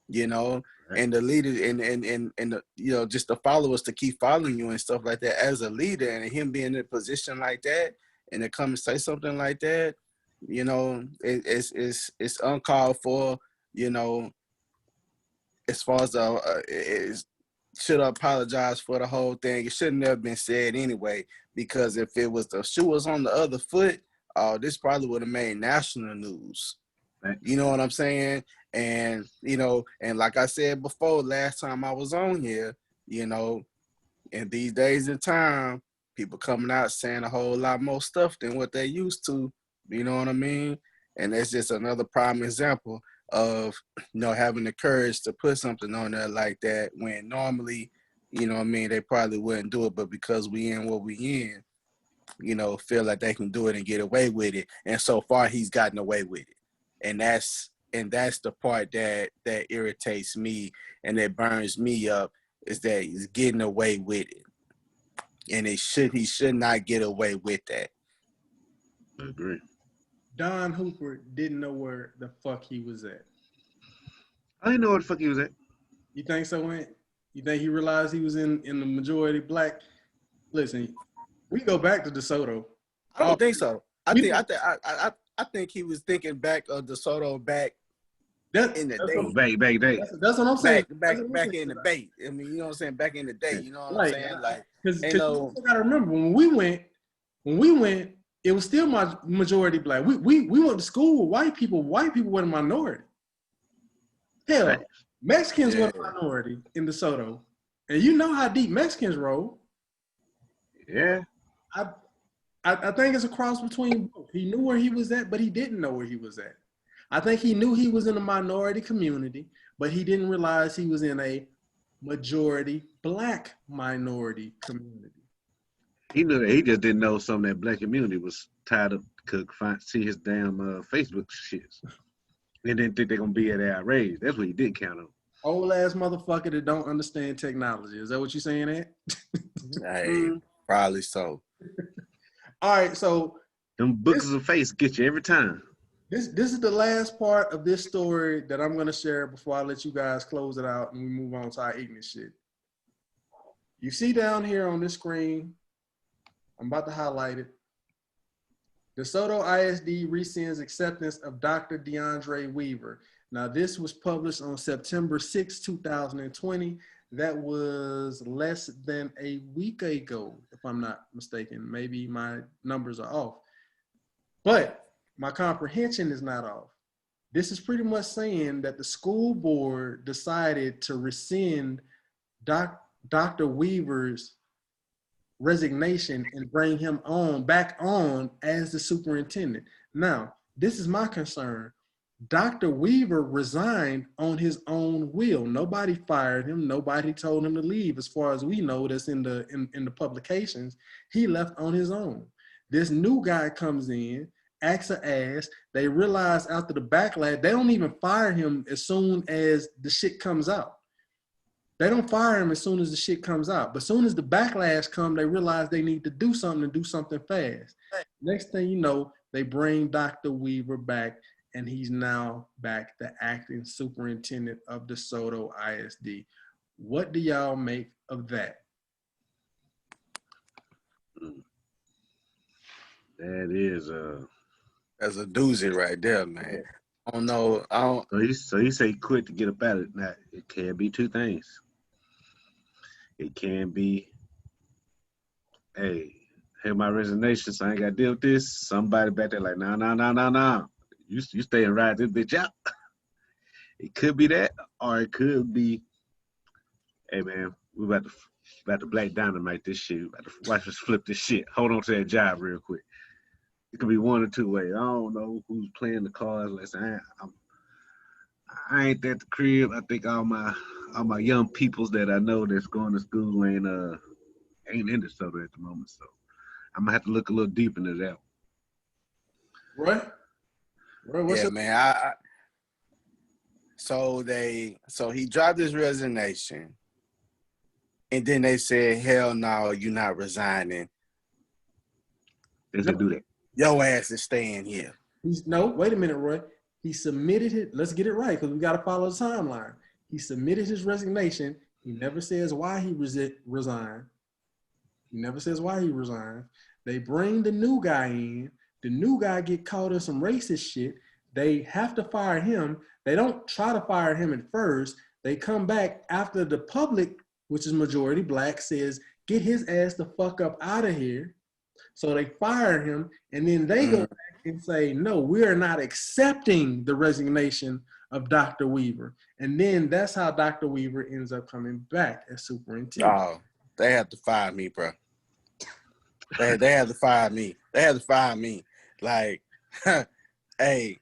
you know, right. And the leader and the, you know, just the followers to keep following you and stuff like that as a leader, and him being in a position like that and to come and say something like that, you know, it's uncalled for, you know, as far as it should apologize for the whole thing. It shouldn't have been said anyway, because if it was the shoe was on the other foot, this probably would have made national news. Right. You know what I'm saying? And, you know, and like I said before, last time I was on here, you know, in these days and time, people coming out saying a whole lot more stuff than what they used to. You know what I mean? And that's just another prime example of, you know, having the courage to put something on there like that when normally, you know what I mean, they probably wouldn't do it, but because we in what we in, you know, feel like they can do it and get away with it. And so far he's gotten away with it. And that's the part that irritates me and that burns me up, is that he's getting away with it. And he should not get away with that. I agree. Don Hooper didn't know where the fuck he was at. I didn't know where the fuck he was at. You think so, Ant? You think he realized he was in the majority black? Listen, we go back to DeSoto. I don't think so. I think he was thinking back of DeSoto back in the day. Back day. That's what I'm saying. Back in the day. I mean, you know what I'm saying? Back in the day. You know what I'm saying? Like, because you gotta remember when we went, it was still my majority black. We went to school with white people. White people were a minority. Hell, right. Mexicans were a minority in DeSoto. And you know how deep Mexicans roll. Yeah. I think it's a cross between both. He knew where he was at, but he didn't know where he was at. I think he knew he was in a minority community, but he didn't realize he was in a majority black minority community. He knew that. He just didn't know some of that black community was tired of could see his damn Facebook shits. And didn't think they're gonna be at our rage. That's what he did count on. Old ass motherfucker that don't understand technology. Is that what you're saying, Ed? Hey, probably so. All right, so them books of face get you every time. This is the last part of this story that I'm gonna share before I let you guys close it out and we move on to our ignorant shit. You see down here on this screen, I'm about to highlight it. DeSoto ISD rescinds acceptance of Dr. DeAndre Weaver. Now, this was published on September 6, 2020. That was less than a week ago, if I'm not mistaken. Maybe my numbers are off. But my comprehension is not off. This is pretty much saying that the school board decided to rescind Dr. Weaver's resignation and bring him back on as the superintendent. Now, this is my concern. Dr. Weaver resigned on his own will. Nobody fired him. Nobody told him to leave. As far as we know, that's in the publications. He left on his own. This new guy comes in, acts an ass. They realize after the backlash, they don't even fire him as soon as the shit comes out. They don't fire him as soon as the shit comes out. But as soon as the backlash comes, they realize they need to do something and do something fast. Next thing you know, they bring Dr. Weaver back, and he's now back the acting superintendent of DeSoto ISD. What do y'all make of that? That is That's a doozy right there, man. I don't know. So he say quit to get up out of it. Now it can be two things. It can be, hey, my resignation, so I ain't got to deal with this. Somebody back there like, no. You stay and ride this bitch out. It could be that, or it could be, hey man, we about to black dynamite this shit. We about to watch us flip this shit. Hold on to that job real quick. It could be one or two ways. I don't know who's playing the cards. Listen, I ain't at the crib. I think all my young peoples that I know that's going to school ain't in DeSoto at the moment. So I'm gonna have to look a little deep into that. Roy, what's Yeah, your man. So he dropped his resignation, and then they said, "Hell no, you're not resigning. They should do that. Your ass is staying here." No, wait a minute, Roy. He submitted it. Let's get it right because we got to follow the timeline. He submitted his resignation. He never says why he resigned. He never says why he resigned. They bring the new guy in. The new guy get caught in some racist shit. They have to fire him. They don't try to fire him at first. They come back after the public, which is majority black, says, get his ass the fuck up out of here. So they fire him, and then they go back and say, no, we are not accepting the resignation of Dr. Weaver. And then that's how Dr. Weaver ends up coming back as superintendent. Oh, they have to fire me, bro. They have to fire me. They have to fire me. Like, hey,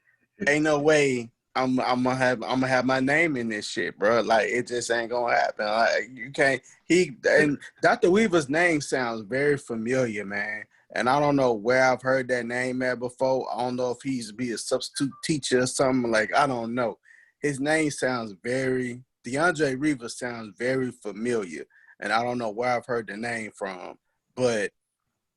ain't no way I'm gonna have my name in this shit, bro. Like, it just ain't gonna happen. Like, you can't. And Dr. Weaver's name sounds very familiar, man. And I don't know where I've heard that name at before. I don't know if he's be a substitute teacher or something. Like, I don't know. His name sounds DeAndre Rivas sounds very familiar. And I don't know where I've heard the name from. But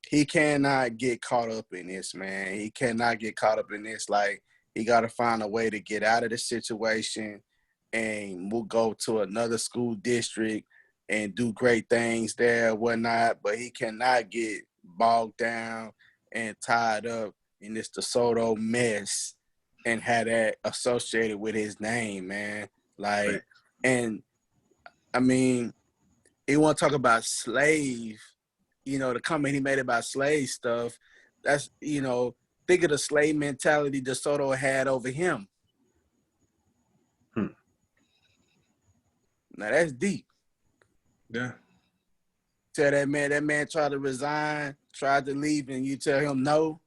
he cannot get caught up in this, man. He cannot get caught up in this. Like, he got to find a way to get out of the situation, and we'll go to another school district and do great things there, whatnot. But he cannot get bogged down and tied up in this DeSoto mess and have that associated with his name, man. Like, and I mean, he want to talk about slave, the comment he made about slave stuff. That's, think of the slave mentality DeSoto had over him. Now that's deep. Yeah. Tell that man tried to resign, tried to leave, and you tell him no.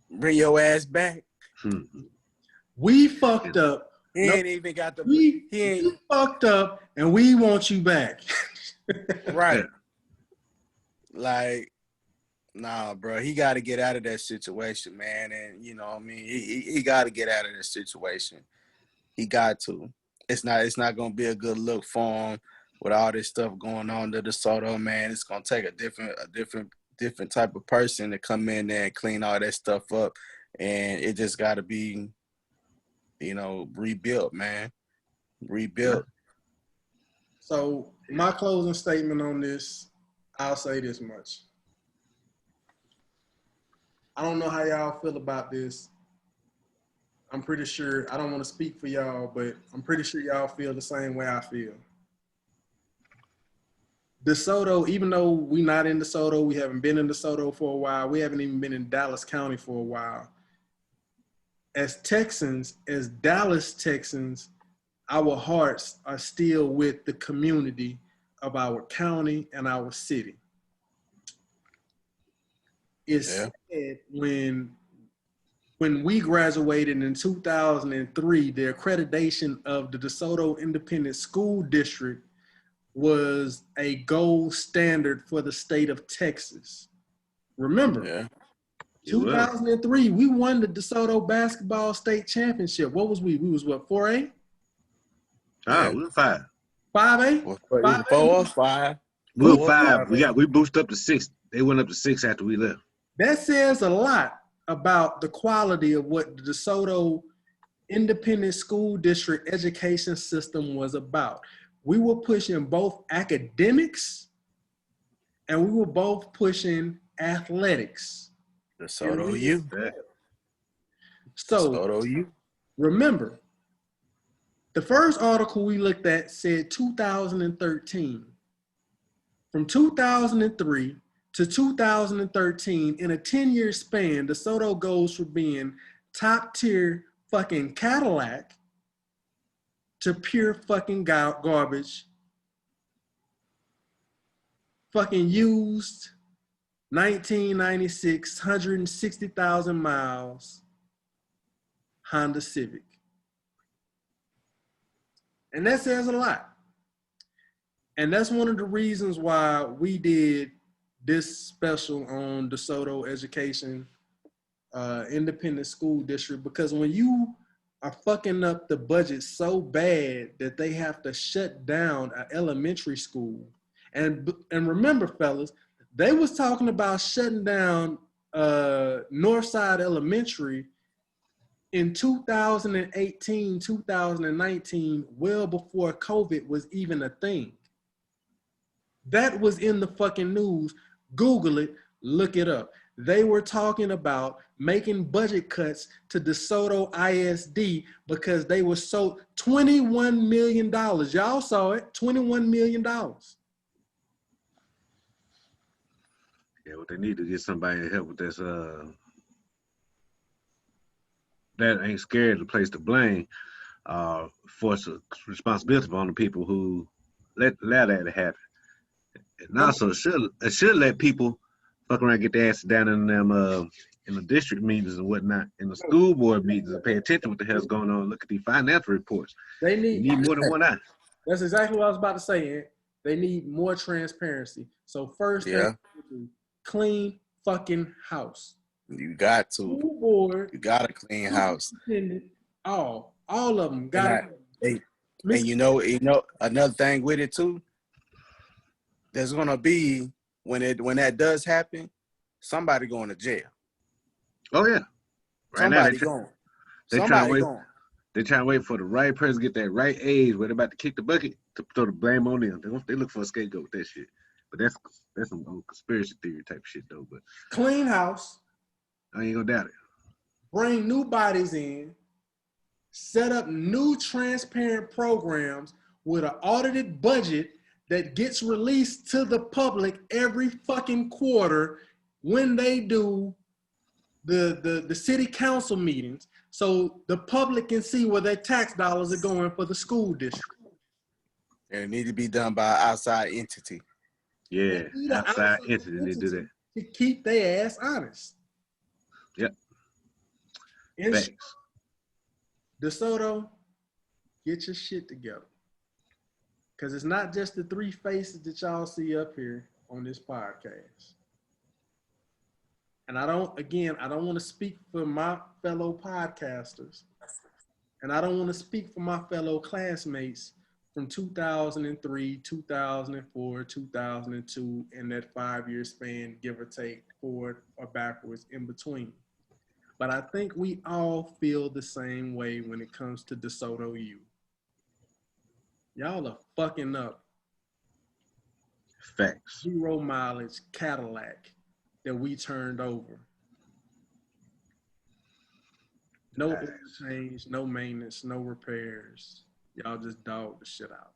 Bring your ass back. We fucked up. He ain't even got the. You fucked up, and we want you back. Right. Like, nah, bro. He got to get out of that situation, man. And he got to get out of that situation. He got to. It's not gonna be a good look for him with all this stuff going on to DeSoto, man. It's gonna take a different type of person to come in there and clean all that stuff up, and it just got to be, rebuilt, man. Rebuilt. So my closing statement on this, I'll say this much. I don't know how y'all feel about this. I'm pretty sure, I don't want to speak for y'all, but I'm pretty sure y'all feel the same way I feel. DeSoto, even though we not in DeSoto, we haven't been in DeSoto for a while, we haven't even been in Dallas County for a while. As Texans, as Dallas Texans, our hearts are still with the community of our county and our city. It's sad when when we graduated in 2003, the accreditation of the DeSoto Independent School District was a gold standard for the state of Texas. Remember, Yeah. 2003, we won the DeSoto basketball state championship. What was we? We was what, 4A? Oh, we were 5. 5A? Well, 5A? 4 or 5. We were 4 or 5. 5. We boosted up to 6. They went up to 6 after we left. That says a lot about the quality of what the DeSoto Independent School District education system was about. We were pushing both academics and we were both pushing athletics. DeSoto U. So DeSoto U. remember, the first article we looked at said 2013. From 2003 to 2013, in a 10-year span, DeSoto goes from being top tier fucking Cadillac to pure fucking garbage, fucking used 1996, 160,000 miles Honda Civic. And that says a lot. And that's one of the reasons why we did this special on DeSoto Education Independent School District, because when you are fucking up the budget so bad that they have to shut down an elementary school, and remember, fellas, they was talking about shutting down Northside Elementary in 2018, 2019, well before COVID was even a thing. That was in the fucking news. Google it, look it up. They were talking about making budget cuts to DeSoto ISD because they were so $21 million. Y'all saw it, $21 million. Yeah, what they need to get somebody to help with this. That ain't scared to place the blame. Force a responsibility on the people who let that happen. And also, it should let people fuck around, get their ass down in them in the district meetings and whatnot, in the school board meetings, and pay attention to what the hell's going on. Look at the financial reports. They You need more than one eye. That's exactly what I was about to say, Ant. They need more transparency. So first, Yeah. clean fucking house. You got to. School board. You got a clean house. All of them got. And you know, another thing with it too. There's gonna be when that does happen, somebody going to jail. Oh yeah, Somebody going. Somebody going. They're trying to wait for the right person to get that right age where they're about to kick the bucket to throw the blame on them. They look for a scapegoat with that shit. But that's some old conspiracy theory type shit though. But clean house. I ain't gonna doubt it. Bring new bodies in. Set up new transparent programs with an audited budget that gets released to the public every fucking quarter when they do the city council meetings, so the public can see where their tax dollars are going for the school district. And it needs to be done by an outside entity. Yeah, outside entity they do that. To keep their ass honest. Yep. Thanks. DeSoto, get your shit together. Because it's not just the three faces that y'all see up here on this podcast. And I don't want to speak for my fellow podcasters. And I don't want to speak for my fellow classmates from 2003, 2004, 2002, and that 5-year span, give or take, forward or backwards in between. But I think we all feel the same way when it comes to DeSoto U. Y'all are fucking up. Facts. 0 mileage Cadillac that we turned over. No oil change, no maintenance, no repairs. Y'all just dog the shit out.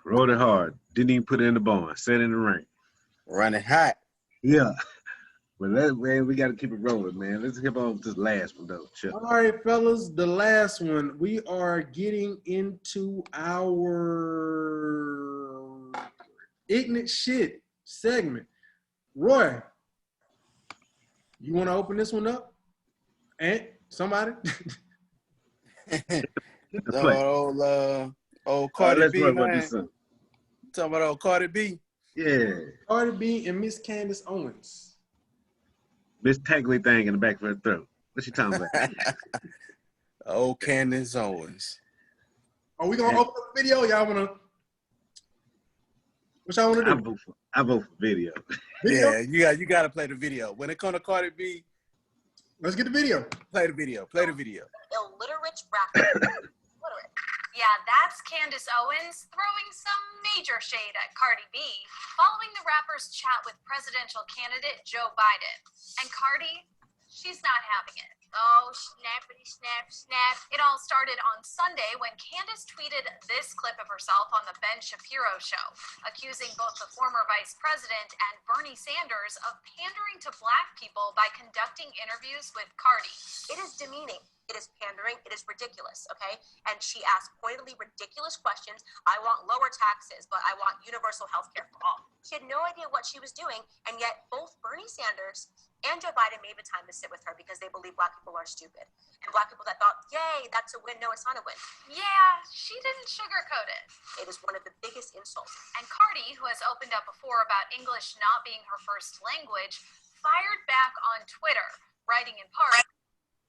Rode it hard. Didn't even put it in the barn. Set in the rain. Running hot. Yeah. But we got to keep it rolling, man. Let's hit on this last one, though. Chill. All right, fellas, the last one. We are getting into our ignorant shit segment. Roy, you want to open this one up? And somebody. Talking about old Cardi Let's B, work about man. this son. Talking about old Cardi B. Yeah. Cardi B and Miss Candace Owens. This tangly thing in the back of her throat. What she talking about? Old Candace Owens. Are we gonna open up the video? Y'all wanna? What y'all wanna do? I vote for video. Yeah, you gotta play the video. When it comes to Cardi B, Let's get the video. play the video. Play the video. Illiterate rapper. Literate. Yeah, that's Candace Owens throwing some major shade at Cardi B following the rapper's chat with presidential candidate Joe Biden. And Cardi, she's not having it. Oh, snappity snap snap. It all started on Sunday when Candace tweeted this clip of herself on the Ben Shapiro show, accusing both the former vice president and Bernie Sanders of pandering to black people by conducting interviews with Cardi. It is demeaning. It is pandering. It is ridiculous, okay? And she asked pointedly ridiculous questions. I want lower taxes, but I want universal health care for all. She had no idea what she was doing, and yet both Bernie Sanders and Joe Biden made the time to sit with her because they believe black people are stupid. And black people that thought, yay, that's a win. No, it's not a win. Yeah, she didn't sugarcoat it. It is one of the biggest insults. And Cardi, who has opened up before about English not being her first language, fired back on Twitter, writing in part,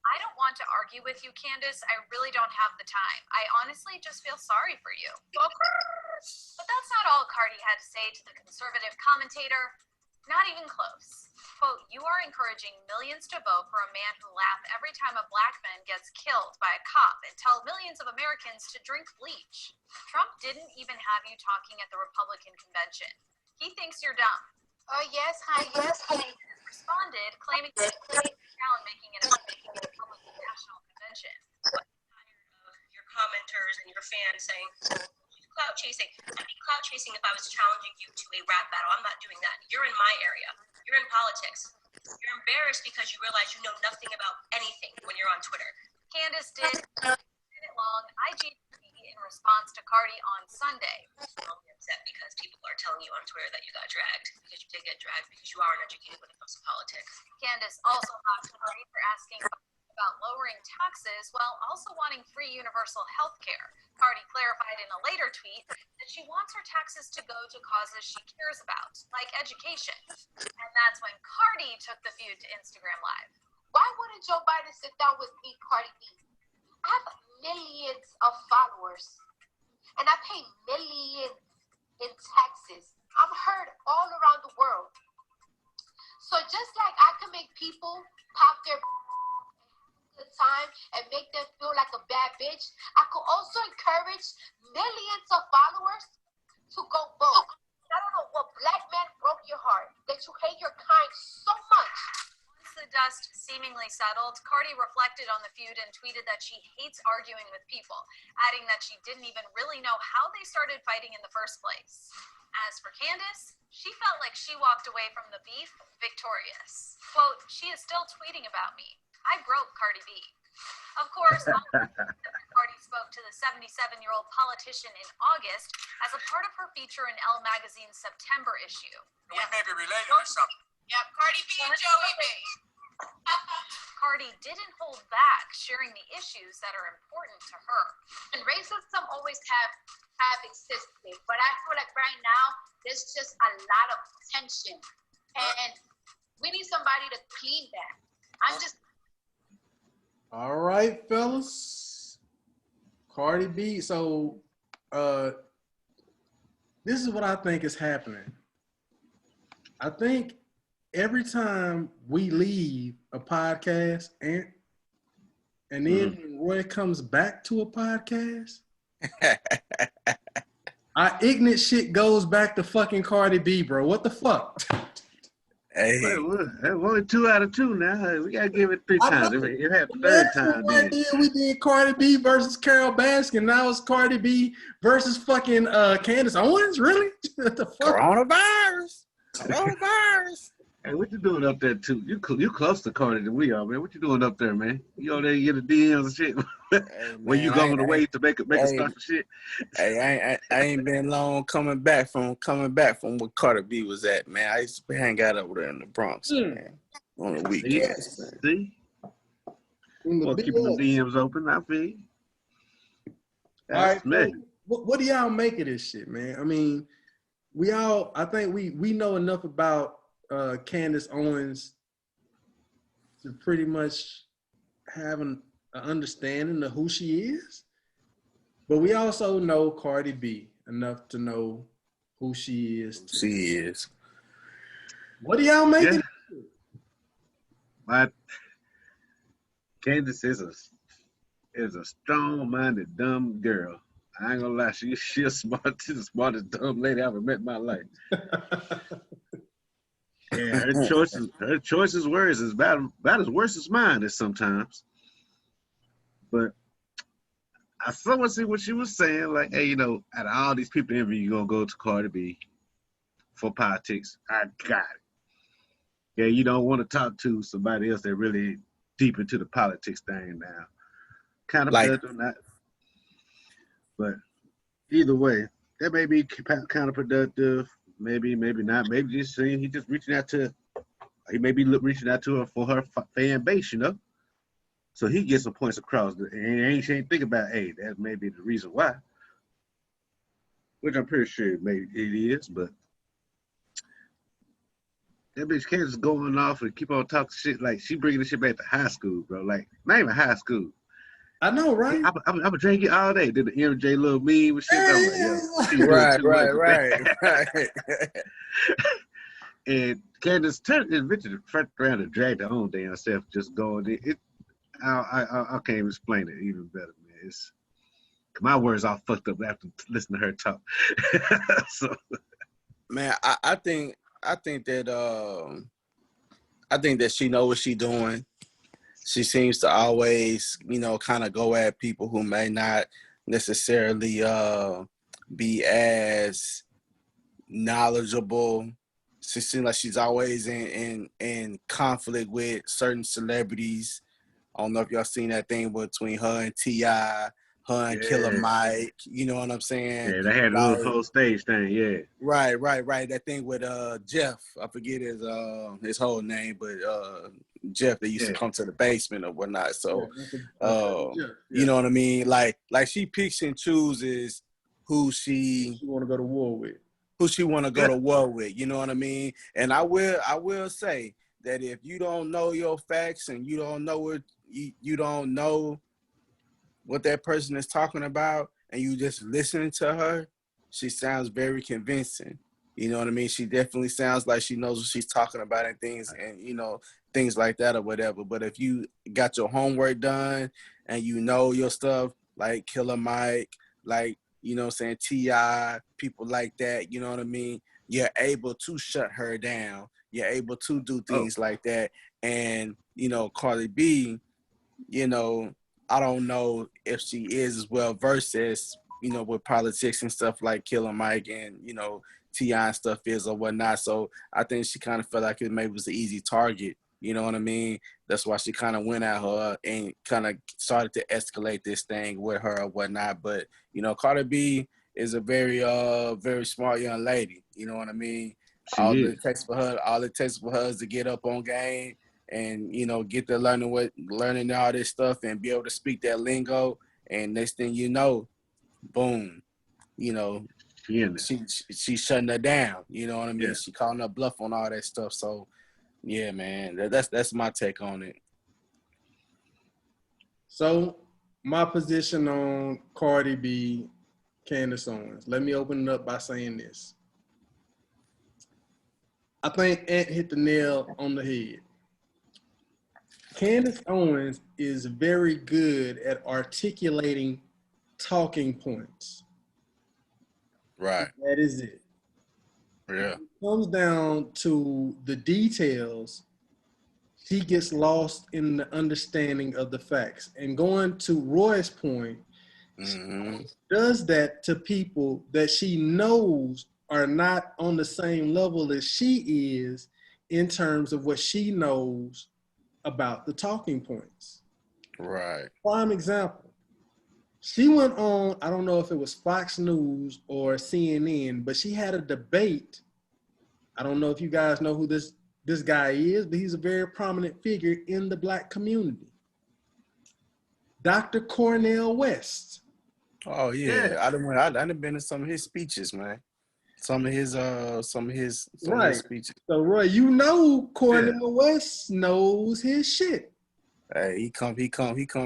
I don't want to argue with you, Candace. I really don't have the time. I honestly just feel sorry for you. But that's not all Cardi had to say to the conservative commentator. Not even close. Quote, you are encouraging millions to vote for a man who laugh every time a black man gets killed by a cop and tell millions of Americans to drink bleach. Trump didn't even have you talking at the Republican convention. He thinks you're dumb. Oh, yes, honey. Yes, honey. Responded, claiming that Allen making it a Republican National Convention. I'm tired of your commenters and your fans saying, clout chasing. I'd be clout chasing if I was challenging you to a rap battle. I'm not doing that. You're in my area. You're in politics. You're embarrassed because you realize you know nothing about anything when you're on Twitter. Candace did a minute-long IGTV in response to Cardi on Sunday. I'll be upset because people are telling you on Twitter that you got dragged, because you did get dragged, because you are uneducated when it comes to politics. Candace also mocked Cardi for asking about lowering taxes while also wanting free universal health care. Cardi clarified in a later tweet that she wants her taxes to go to causes she cares about, like education. And that's when Cardi took the feud to Instagram Live. Why wouldn't Joe Biden sit down with me, Cardi B? I have millions of followers, and I pay millions in taxes. I'm heard all around the world. So just like I can make people pop their good time and make them feel like a bad bitch, I could also encourage millions of followers to go vote. I don't know what black man broke your heart that you hate your kind so much. Once the dust seemingly settled, Cardi reflected on the feud and tweeted that she hates arguing with people, adding that she didn't even really know how they started fighting in the first place. As for Candace, she felt like she walked away from the beef victorious. Quote, she is still tweeting about me. I broke Cardi B. Of course, Cardi spoke to the 77-year-old politician in August as a part of her feature in Elle magazine's September issue. We may be related or something. Yep, Cardi B and Joey B. Cardi didn't hold back sharing the issues that are important to her. And racism always have existed, but I feel like right now there's just a lot of tension, and we need somebody to clean that. All right, fellas. Cardi B. So, this is what I think is happening. I think every time we leave a podcast and then when Roy comes back to a podcast, our ignorant shit goes back to fucking Cardi B, bro. What the fuck? Hey, Only 2 out of 2 now. We gotta give it 3 times. It had the third time. We did Cardi B versus Carol Baskin. Now it's Cardi B versus fucking Candace Owens. Really? What the fuck? Coronavirus. Hey, what you doing up there too? You close to Cardi than we are, man. What you doing up there, man? You over there get the DMs and shit. Hey, when you going away to make a start for shit? Hey, I ain't been long coming back from where Cardi B was at, man. I used to hang out over there in the Bronx, man, on the weekends. See? In the Well, keeping them BS. DMs open, I feel you. All right, That's so me. what do y'all make of this shit, man? I mean, I think we know enough about Candace Owens to pretty much have an understanding of who she is. But we also know Cardi B enough to know who she is too. She is. What do y'all make Yeah. it? My Candace is a strong-minded, dumb girl. I ain't gonna lie, she's a she's the smartest dumb lady I ever met in my life. Yeah, her choices words is about as worse as mine is sometimes. But I somewhat see what she was saying, like, hey, you know, out of all these people interview, you gonna go to Cardi B for politics. I got it. Yeah, you don't want to talk to somebody else that really deep into the politics thing now. Kind of Like, productive, not. But either way, that may be counterproductive. Maybe not. Maybe just saying he may be reaching out to her for her fan base, you know. So he gets some points across. And she ain't think about, hey, that may be the reason why. Which I'm pretty sure maybe it is, but that bitch Candace going off and keep on talking shit like she bringing the shit back to high school, bro. Like, not even high school. I know, right? I'm gonna drink it all day. Did the MJ little meme and shit? I'm like, yo, she's doing right. too much. And Candace eventually turned around and dragged her own damn self, just going. I can't even explain it even better, man. It's my words all fucked up after listening to her talk. So, man, I think that she knows what she's doing. She seems to always, you know, kind of go at people who may not necessarily be as knowledgeable. She seems like she's always in conflict with certain celebrities. I don't know if y'all seen that thing between her and T.I., her and Killer Mike. You know what I'm saying? yeah, they had a little whole stage thing, yeah. Right. That thing with Jeff. I forget his whole name, but Jeff that used to come to the basement or whatnot. So you know what I mean? Like she picks and chooses who she want to go to war with. Who she want to go to war with, you know what I mean? And I will say that if you don't know your facts and you don't know what that person is talking about, and you just listening to her, she sounds very convincing. You know what I mean? She definitely sounds like she knows what she's talking about and things, and you know, things like that or whatever. But if you got your homework done and you know your stuff, like Killer Mike, like, you know what I'm saying, T.I., people like that, you know what I mean? You're able to shut her down. You're able to do things like that. And, you know, Cardi B, you know, I don't know if she is as well versed as, you know, with politics and stuff like Killer Mike and, you know, T.I. and stuff is or whatnot. So I think she kind of felt like it maybe was an easy target. You know what I mean? That's why she kind of went at her and kind of started to escalate this thing with her or whatnot. But, you know, Cardi B is a very, very smart young lady. You know what I mean? All it takes for her is to get up on game and, you know, get to learning all this stuff and be able to speak that lingo. And next thing you know, boom, you know, she's shutting her down. You know what I mean? Yeah. She calling her bluff on all that stuff. So, yeah, man, that's my take on it. So my position on Cardi B, Candace Owens. Let me open it up by saying this. I think Ant hit the nail on the head. Candace Owens is very good at articulating talking points. Right. That is it. Yeah. When it comes down to the details, she gets lost in the understanding of the facts. And going to Roy's point, she does that to people that she knows are not on the same level as she is in terms of what she knows about the talking points. Right. Prime example. She went on, I don't know if it was Fox News or CNN, but she had a debate. I don't know if you guys know who this guy is, but he's a very prominent figure in the Black community. Dr. Cornel West. Oh yeah, I done been to some of his speeches, man. Some of his speeches. So Roy, you know Cornel West knows his shit. Hey, he come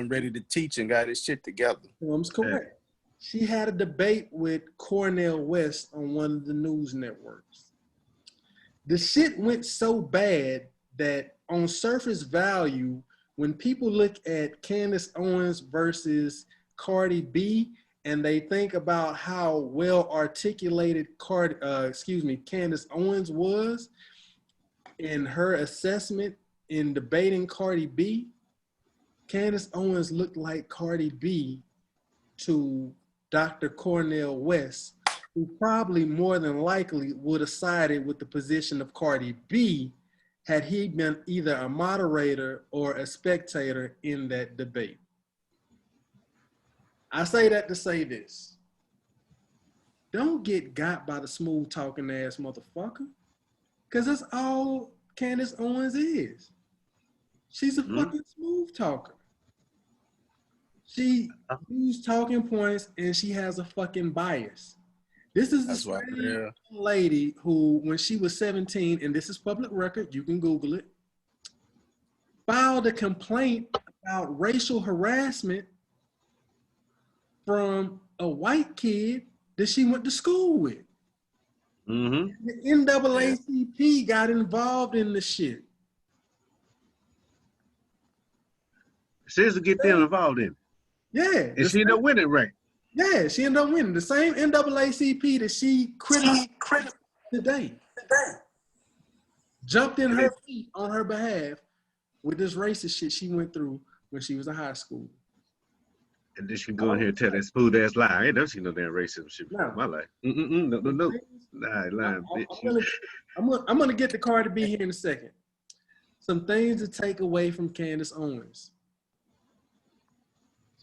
ready to teach and got his shit together. That's correct. She had a debate with Cornel West on one of the news networks. The shit went so bad that on surface value, when people look at Candace Owens versus Cardi B, and they think about how well articulated Candace Owens was in her assessment in debating Cardi B, Candace Owens looked like Cardi B to Dr. Cornel West, who probably more than likely would have sided with the position of Cardi B had he been either a moderator or a spectator in that debate. I say that to say this. Don't get got by the smooth talking ass motherfucker. Because that's all Candace Owens is. She's a fucking smooth talker. She uses talking points and she has a fucking bias. This is the same lady who, when she was 17, and this is public record, you can Google it, filed a complaint about racial harassment from a white kid that she went to school with. The NAACP got involved in the shit. She's to get them involved in it. Yeah. And she ended up winning, right? Yeah, she ended up winning. The same NAACP that she criticized today jumped in her feet on her behalf with this racist shit she went through when she was in high school. And then she go in here and tell that smooth ass lie. I ain't never seen no damn racism shit in my life. No. Nah, lying bitch. I'm gonna get to Cardi B here in a second. Some things to take away from Candace Owens.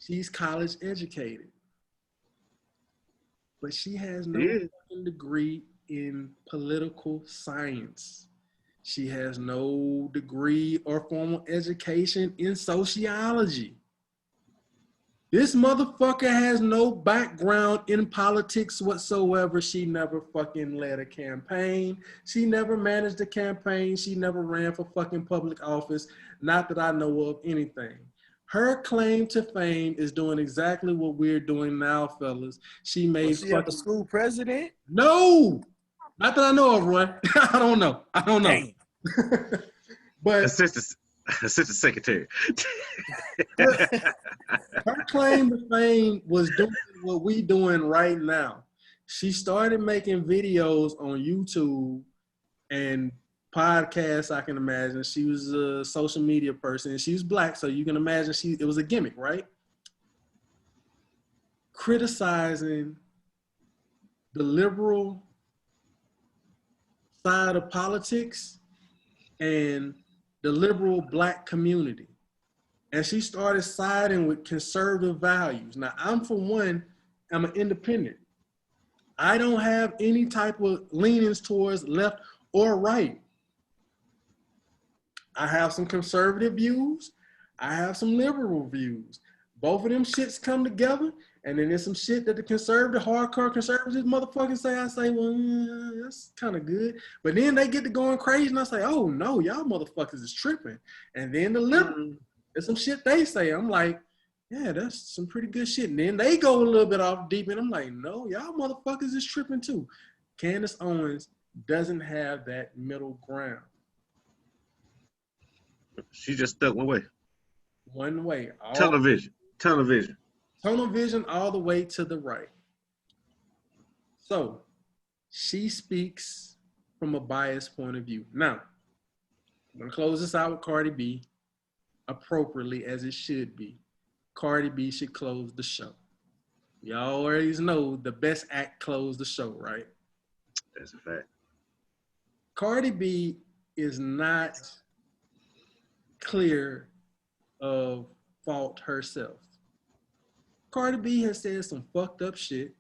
She's college educated, but she has no fucking degree in political science. She has no degree or formal education in sociology. This motherfucker has no background in politics whatsoever. She never fucking led a campaign. She never managed a campaign. She never ran for fucking public office. Not that I know of anything. Her claim to fame is doing exactly what we're doing now, fellas. She made Was she the school president? No, not that I know of, Roy. I don't know. But assistant secretary. her claim to fame was doing what we doing right now. She started making videos on YouTube and podcasts, I can imagine. She was a social media person. She was black, so you can imagine it was a gimmick, right? Criticizing the liberal side of politics and the liberal black community. And she started siding with conservative values. Now, I'm an independent. I don't have any type of leanings towards left or right. I have some conservative views. I have some liberal views. Both of them shits come together, and then there's some shit that the hardcore conservative motherfuckers say. I say, well, that's kind of good. But then they get to going crazy, and I say, oh no, y'all motherfuckers is tripping. And then the liberal, there's some shit they say. I'm like, yeah, that's some pretty good shit. And then they go a little bit off deep, and I'm like, no, y'all motherfuckers is tripping too. Candace Owens doesn't have that middle ground. She just stuck one way. One way. Tunnel vision. Tunnel vision all the way to the right. So she speaks from a biased point of view. Now, I'm going to close this out with Cardi B appropriately as it should be. Cardi B should close the show. Y'all already know the best act closed the show, right? That's a fact. Cardi B is not clear of fault herself. Cardi B has said some fucked up shit,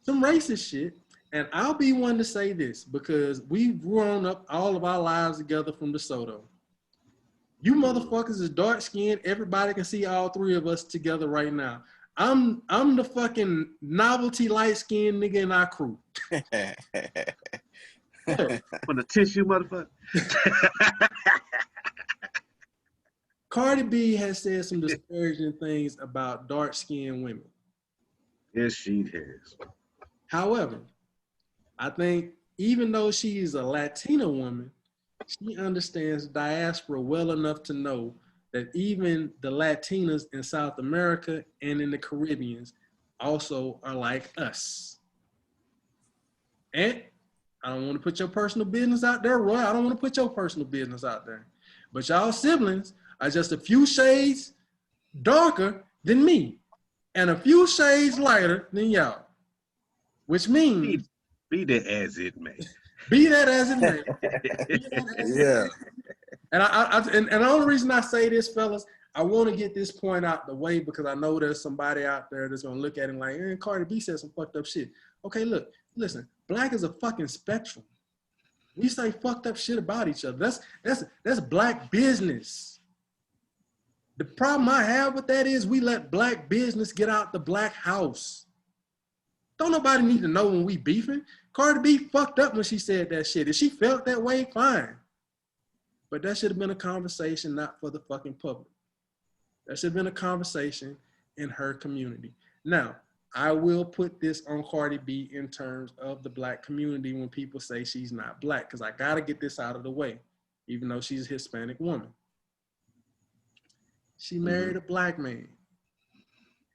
some racist shit, and I'll be one to say this because we've grown up all of our lives together from DeSoto. You motherfuckers is dark skinned. Everybody can see all three of us together right now. I'm the fucking novelty light skinned nigga in our crew. For the tissue, motherfucker. Cardi B has said some disparaging things about dark skinned women. Yes, she has. However, I think even though she is a Latina woman, she understands diaspora well enough to know that even the Latinas in South America and in the Caribbeans also are like us. And I don't want to put your personal business out there, Roy. I don't want to put your personal business out there. But y'all siblings are just a few shades darker than me and a few shades lighter than y'all. Which means... Be that as it may. Be that as it may. Yeah. And the only reason I say this, fellas, I want to get this point out the way because I know there's somebody out there that's going to look at him like, Cardi B said some fucked up shit. Okay, look, listen, black is a fucking spectrum. We say fucked up shit about each other. That's black business. The problem I have with that is we let black business get out the black house. Don't nobody need to know when we beefing. Cardi B fucked up when she said that shit. If she felt that way, fine. But that should have been a conversation not for the fucking public. That should have been a conversation in her community. Now, I will put this on Cardi B in terms of the black community when people say she's not black, because I got to get this out of the way, even though she's a Hispanic woman. She married a black man.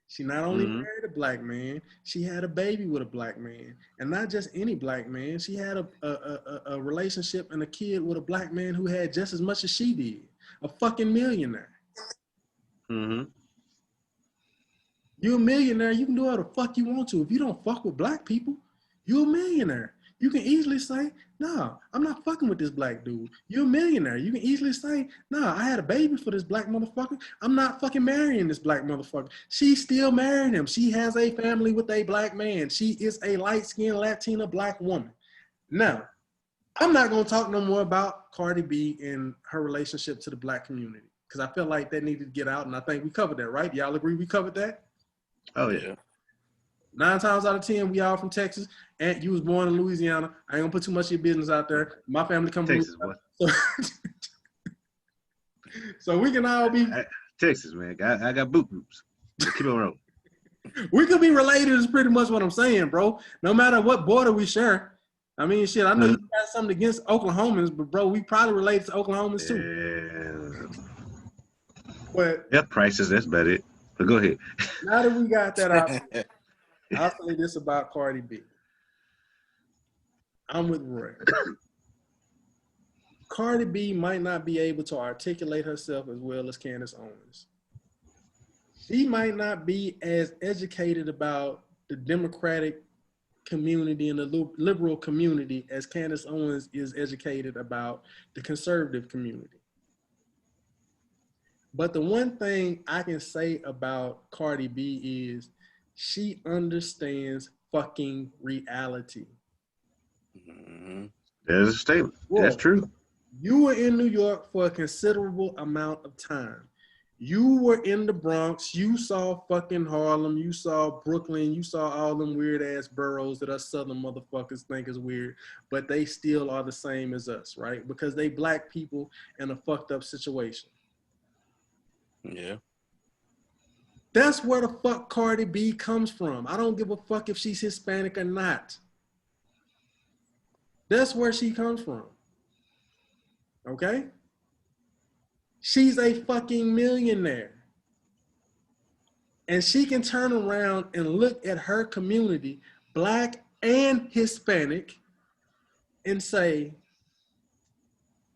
She not only married a black man, she had a baby with a black man. And not just any black man, she had a relationship and a kid with a black man who had just as much as she did. A fucking millionaire. Mm-hmm. You're a millionaire, you can do whatever the fuck you want to. If you don't fuck with black people, you're a millionaire. You can easily say, no, I'm not fucking with this black dude. You're a millionaire. You can easily say, no, I had a baby for this black motherfucker. I'm not fucking marrying this black motherfucker. She's still marrying him. She has a family with a black man. She is a light-skinned Latina black woman. Now, I'm not going to talk no more about Cardi B and her relationship to the black community because I feel like that needed to get out, and I think we covered that, right? Y'all agree we covered that? Oh, yeah. 9 times out of 10, we all from Texas. And you was born in Louisiana. I ain't gonna put too much of your business out there. My family comes from Texas, what? So we can all be Texas, man. I got boot groups. Keep it rolling. We could be related is pretty much what I'm saying, bro. No matter what border we share. I mean, shit, I know you got something against Oklahomans, but bro, we probably relate to Oklahomans too. Yeah. But yeah, prices, that's about it. But go ahead. Now that we got that out, I'll say this about Cardi B. I'm with Roy. Cardi B might not be able to articulate herself as well as Candace Owens. She might not be as educated about the Democratic community and the liberal community as Candace Owens is educated about the conservative community. But the one thing I can say about Cardi B is she understands fucking reality. Mm-hmm. There's a statement. Well, that's true. You were in New York for a considerable amount of time. You were in the Bronx. You saw fucking Harlem. You saw Brooklyn. You saw all them weird ass boroughs that us Southern motherfuckers think is weird, but they still are the same as us, right? Because they black people in a fucked up situation. Yeah. That's where the fuck Cardi B comes from. I don't give a fuck if she's Hispanic or not. That's where she comes from. Okay? She's a fucking millionaire. And she can turn around and look at her community, black and Hispanic, and say,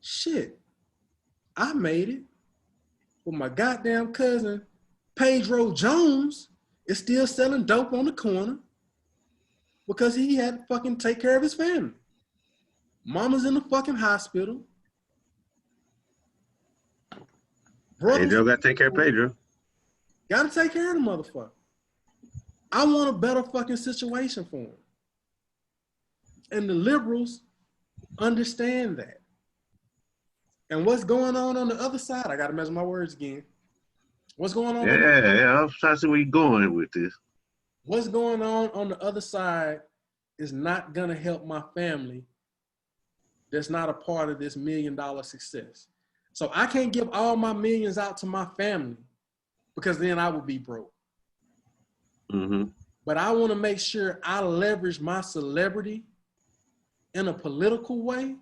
shit, I made it. Well, my goddamn cousin, Pedro Jones, is still selling dope on the corner because he had to fucking take care of his family. Mama's in the fucking hospital. Pedro got to take care of Pedro. Got to take care of the motherfucker. I want a better fucking situation for him. And the liberals understand that. And what's going on the other side? I got to measure my words again. What's going on? Yeah. I'm trying to see where you're going with this. What's going on the other side is not going to help my family that's not a part of this $1 million success. So I can't give all my millions out to my family because then I would be broke. Mm-hmm. But I want to make sure I leverage my celebrity in a political way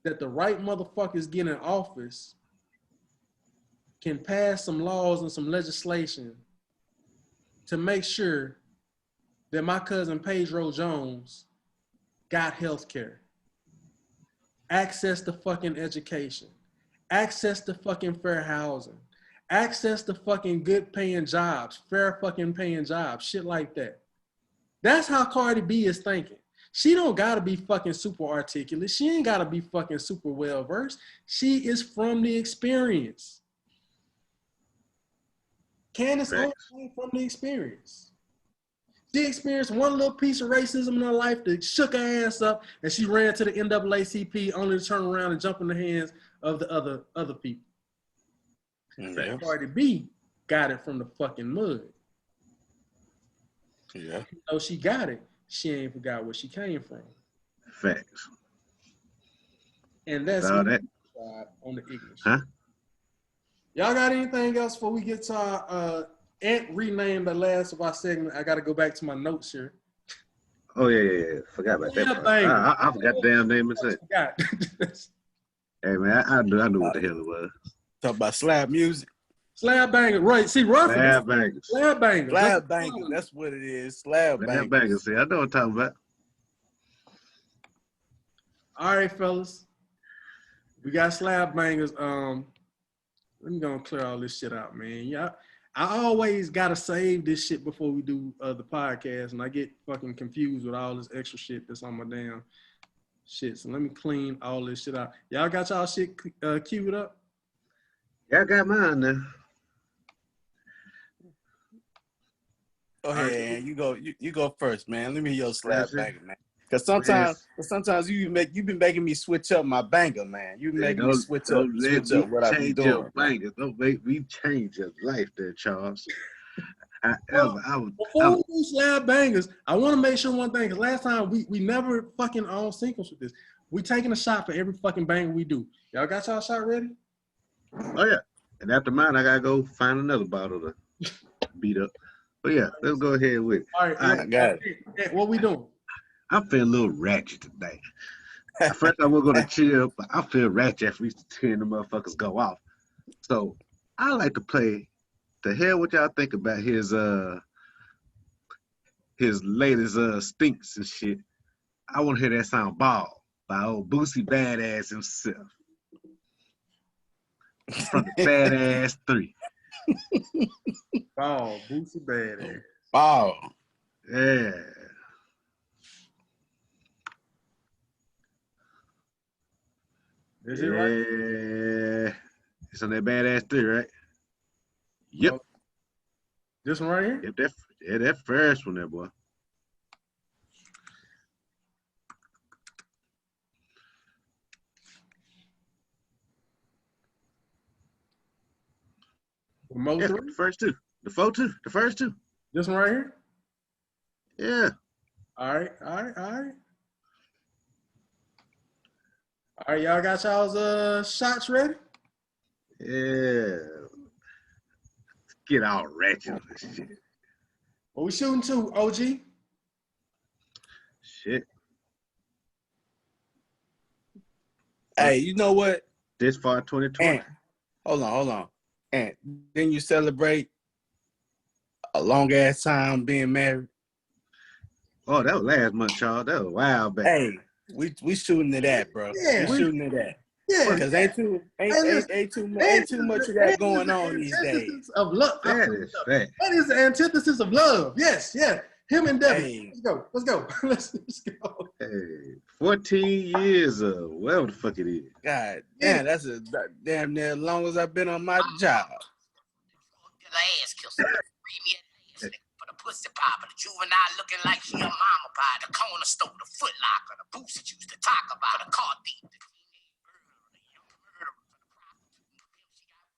that the right motherfuckers get in office can pass some laws and some legislation to make sure that my cousin Pedro Jones got health care, access to fucking education, access to fucking fair housing, access to fucking good paying jobs, fair fucking paying jobs, shit like that. That's how Cardi B is thinking. She don't gotta be fucking super articulate. She ain't gotta be fucking super well versed. She is from the experience. Candace Owens came from the experience. She experienced one little piece of racism in her life that shook her ass up, and she ran to the NAACP only to turn around and jump in the hands of the other people. Yeah. Cardi B got it from the fucking mud. Yeah. Even though she got it, she ain't forgot where she came from. Facts. And that's All that. on the ignorance. Huh? Y'all got anything else before we get to our Ant rename the last of our segment? I got to go back to my notes here. Oh yeah. Forgot about that. Slab Part. Bangaz. I forgot the damn name of it. Hey man, I knew what the hell it was. Talk about slab music. Slab Bangaz, right? See, roughing. Slab Bangaz. Slab Bangaz. Slab Bangaz. That's what it is. Slab Slab Bangaz. Bangaz. See, I know what I'm talking about. All right, fellas. We got Slab Bangaz. Let me go and clear all this shit out, man. Yeah, I always gotta save this shit before we do the podcast, and I get fucking confused with all this extra shit that's on my damn shit. So let me clean all this shit out. Y'all got y'all shit queued up? Yeah, I got mine now. Go ahead, you go first, man. Let me hear your slab That's it. banger, man. Because sometimes you've been making me switch up my banger, man. You making me switch up what I be doing. Banger. Don't make me change your life there, Charles. Before we do Slab Bangaz, I want to make sure one thing, because last time we never fucking on sequence with this. We taking a shot for every fucking banger we do. Y'all got y'all shot ready? Oh yeah. And after mine, I gotta go find another bottle to beat up. But yeah, let's go ahead with it. All right, I got it. What we doing? I'm feeling a little ratchet today. At first I was gonna chill, but I feel ratchet after these 10 the motherfuckers go off. So I like to play the hell what y'all think about his latest stinks and shit. I wanna hear that sound Ball by old Boosie Badass himself. From the Badass 3. Oh, Boosie Badass. Ball. Yeah. Is it right? Yeah. It's on that Badass 3, right? Yep. This one right here? Yep, that first one there, boy. Yeah, the first two. The first two. This one right here? Yeah. All right. All right, y'all got y'all's shots ready? Yeah. Get all ratchet on this shit. What we shooting to, OG? Shit. Hey, you know what? This far 2020. Hold on. And then you celebrate a long ass time being married. Oh, that was last month, Charles. That was a while back. Hey, we shooting to that, bro. Yeah. We shooting to that. Yeah. Because ain't too much of that going on these days. Of love. That is fact. That is the antithesis of love. Yes. Him and Debbie. Hey. Let's go. Let's go. Hey, 14 years of whatever the fuck it is. God damn, that's damn near as long as I've been on my job. Ass kill some ass for the pussy pop, the juvenile looking like she a mama pie, the corner store, the foot locker, the boots that used to talk about, the car thief, the teenage murderer, the young murderer,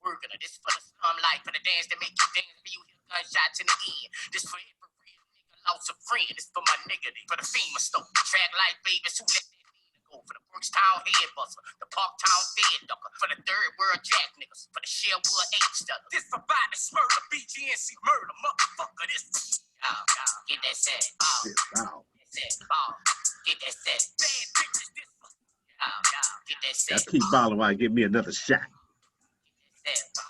working. This for the slum life, for the dance that make you dance, for you hear gunshots in the end. This for every real nigga lost a friend. This for my nigga, for the FEMA stove. Track life, baby, so let that mean go. For the Brookstown head buster, the Parktown fed ducker, for the third world jack niggas, for the Sherwood H stutter. This for violence, murder, BGNC murder, motherfucker. This. Get that set. Get that set. Bad bitches, this. Get that set. I keep balling while I get me another shot. Get that set.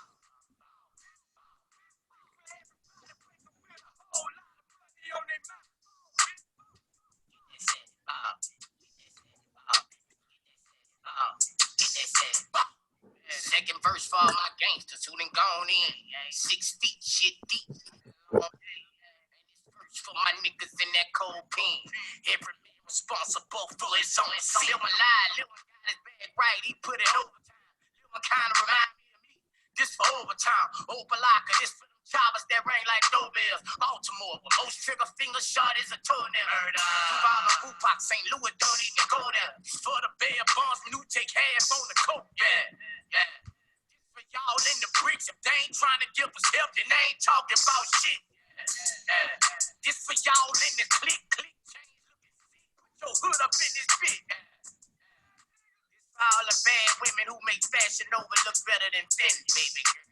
Second verse for all my gangsters who done gone in. 6 feet, shit deep. And this verse for my niggas in that cold pen. Every man responsible for his own sin. Lil' one lied, Lil' one got his bag right, he put it overtime. Lil' one kinda remind me of me. This for overtime. Opalaka, this for them jobbers that ring like doorbells. Baltimore, where most trigger finger shot is a toenail. Duval and Bupac, St. Louis don't even go there. This for the bare bonds, new take half on the coke. Yeah. For y'all in the bricks, if they ain't trying to give us help, then they ain't talking about shit. This for y'all in the click chains looking sick. Put your hood up in this bitch. This for all the bad women who make Fashion Nova look better than Fendi, baby girl.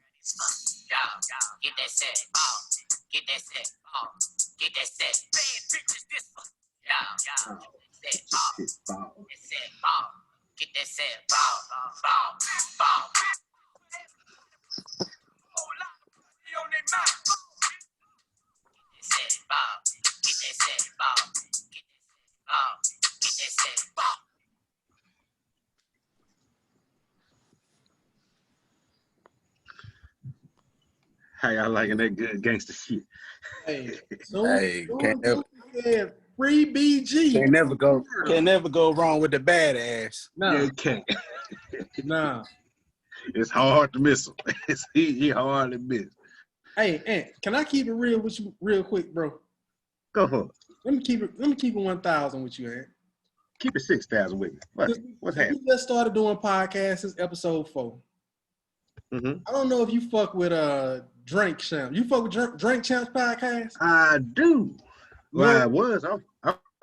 Y'all, get that set. Get that set. Get that set. Bad bitches, this for y'all. Get that set. Get that set. Ball. Whole lot of pussy on their mouth. Get that set. Ball. Get that set. Ball. Get that set. Ball. How y'all liking that good gangster shit? Hey, Can't free BG. Can't never go wrong with the badass. Nah. Yeah, it can't. Nah. It's hard to miss him. He hard to miss. Hey, Ant, can I keep it real with you real quick, bro? Go for it. Let me keep it 1,000 with you, Ant. Keep it 6,000 with me. What's happening? We just started doing podcasts. This is episode 4. Mm-hmm. I don't know if you fuck with Drink Champs. You fuck with Drink Champs podcast? I do. Well, I was. I'm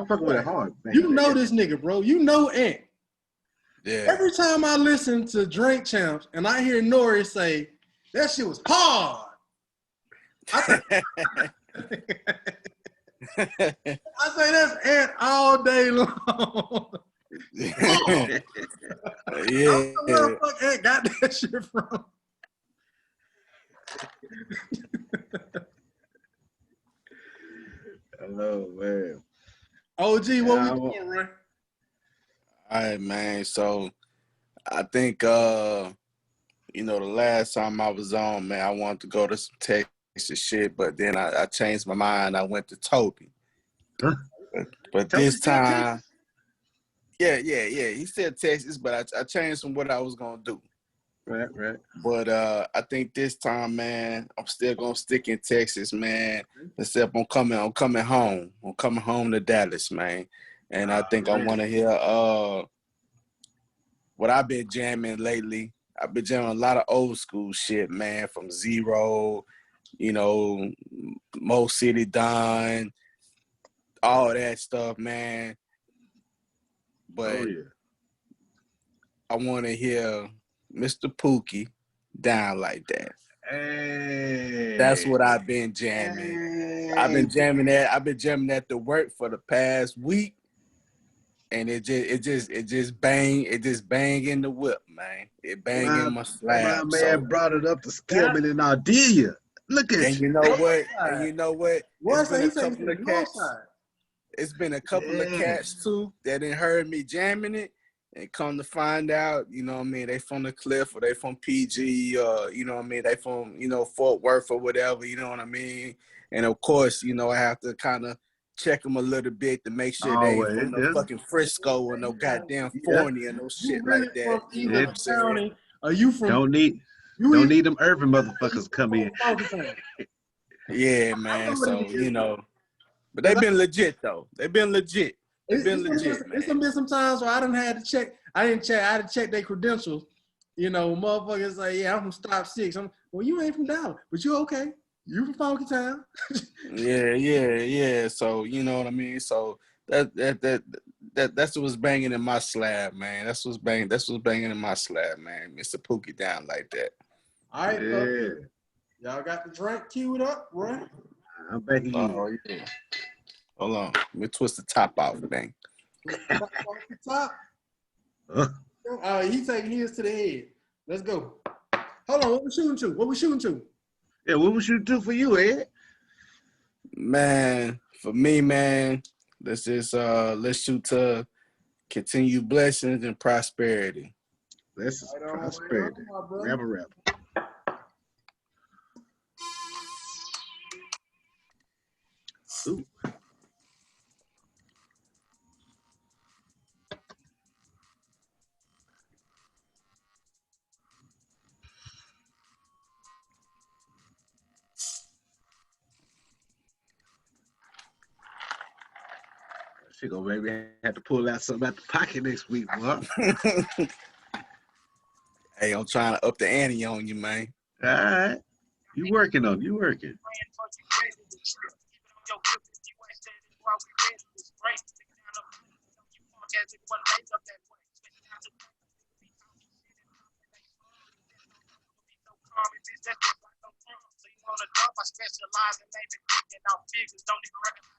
fucking with it hard. Man. You know this nigga, bro. You know Ant. Yeah. Every time I listen to Drink Champs and I hear Nori say, that shit was hard. I say that's Ant all day long. Yeah. I don't know where the fuck Ant got that shit from. Hello, man. OG, what we doing, Ray? All right, man. So I think the last time I was on, man, I wanted to go to some Texas shit, but then I changed my mind. I went to Toby. Huh? But this time, yeah. He said Texas, but I changed from what I was gonna do. Right. But I think this time, man, I'm still gonna stick in Texas, man. Except I'm coming home. I'm coming home to Dallas, man. And I think I want to hear what I've been jamming lately. I've been jamming a lot of old school shit, man, from Zero, Mo City Don, all that stuff, man. But I want to hear Mr. Pookie Down Like That. Hey. That's what I've been jamming. Hey. I've been jamming that to work for the past week. And it just bang in the whip, man. It bang in my slab. My man brought it up to Skillman and Ardelia. Look at and you know what? It's been a couple of cats too that didn't heard me jamming it, and come to find out, they from the Cliff or they from PG, they from Fort Worth or whatever, you know what I mean? And of course, I have to kind of check them a little bit to make sure they ain't from no fucking Frisco or no goddamn Forney or no shit like that. You know what I'm saying? Are you from? Don't need them urban motherfuckers come in. Yeah, man. So but they've been legit though. They've been legit. It's been some times where I didn't have to check. I had to check their credentials You know, motherfuckers say, yeah, I'm from Stop 6. Well, you ain't from Dallas, but you okay. You from Funky Town. Yeah. So you know what I mean. So that's what's banging in my slab, man. That's what's banging in my slab, man. Mr. Pookie down like that. All right, Yeah. y'all got the drink queued up, right? I'm back again. Oh yeah. Hold on. Let me twist the top off, man. Off the top. He taking his to the head. Let's go. Hold on, what we shooting to? Yeah, what would you do for you, Ed? Man, for me, man, let's shoot to continue blessings and prosperity. This is Right on, prosperity. my brother. Rapper. Ooh. She gonna maybe have to pull out something out the pocket next week, boy. Hey, I'm trying to up the ante on you, man. All right. You working. I specialize in naming picking out figures, don't even recognize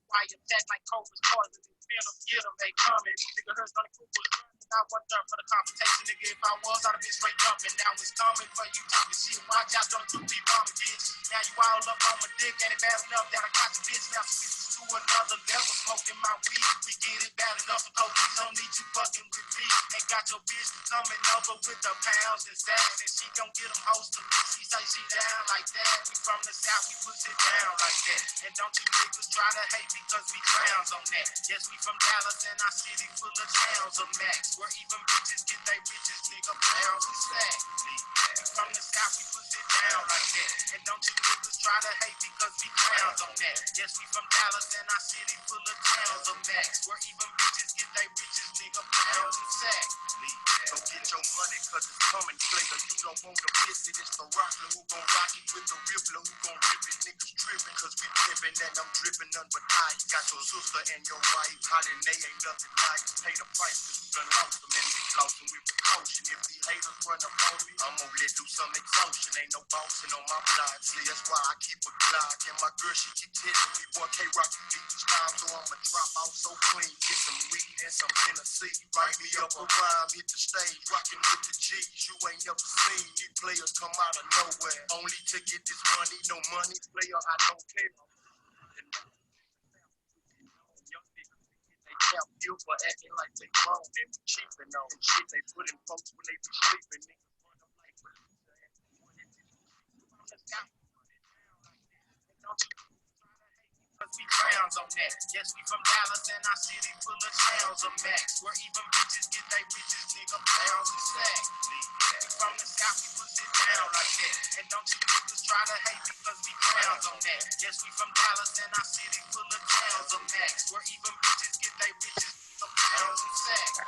why you attack like Cobra's poison. Venom, get them, they coming. Nigga, heard on the group was running. I wasn't done for the confrontation, nigga. If I was, I'd have been straight jumping. Now it's coming for you talking shit. Watch out, don't you be bombing, bitch. Now you all up on my dick, ain't it bad enough that I got your bitch. Now switch to another level, smoking my weed. We get it bad enough for police, don't need you fucking with me. Ain't got your bitch coming over with the pounds and sacks, and she gon' get them hoes to me. She say she down like that. We from the south, we push it down like that. And don't you niggas try to hate because we clowns on that. Yes, we from Dallas and our city full of towns of max, where even bitches get they riches, nigga, pounds and stacks. We from the south, we push it down like that. And don't you niggas try to hate because we clowns on that. Yes, we from Dallas and our city full of towns of max, where even bitches get they riches, nigga, pounds and stacks. Go get your money cause it's coming, player. You don't want to miss it. It's the rocker who gon' rock it with the rippler who gon' rip it. Niggas tripping cause we pimping and I'm dripping none but ice. Got your sister and your wife hollering they ain't nothing nice. Pay the price cause we done lost them and we lost them with precaution. If the haters run up on me, I'm gonna let do some exhaustion. Ain't no bouncing on my block. See, that's why I keep a Glock. And my girl, she keep telling me, boy, K-Rock, you need to stop. So I'ma drop out so clean. Get some weed and some Tennessee. Write me up a rhyme, hit the stage, rockin' with the G's. You ain't never seen these players come out of nowhere. Only to get this money, no money. Player, I don't care. They cap you for acting like they grown. They be cheapin' on shit they put in folks when they be sleeping. Niggas run up like Cause we clowns on that. Yes, we from Dallas and our city full of towns of max, where even bitches get they riches, nigga, pounds and stacks. We from the south, we push it down like that. And don't you niggas try to hate because we clowns on that. Yes, we from Dallas and our city full of towns of max, where even bitches get they riches, nigga, pounds and stacks.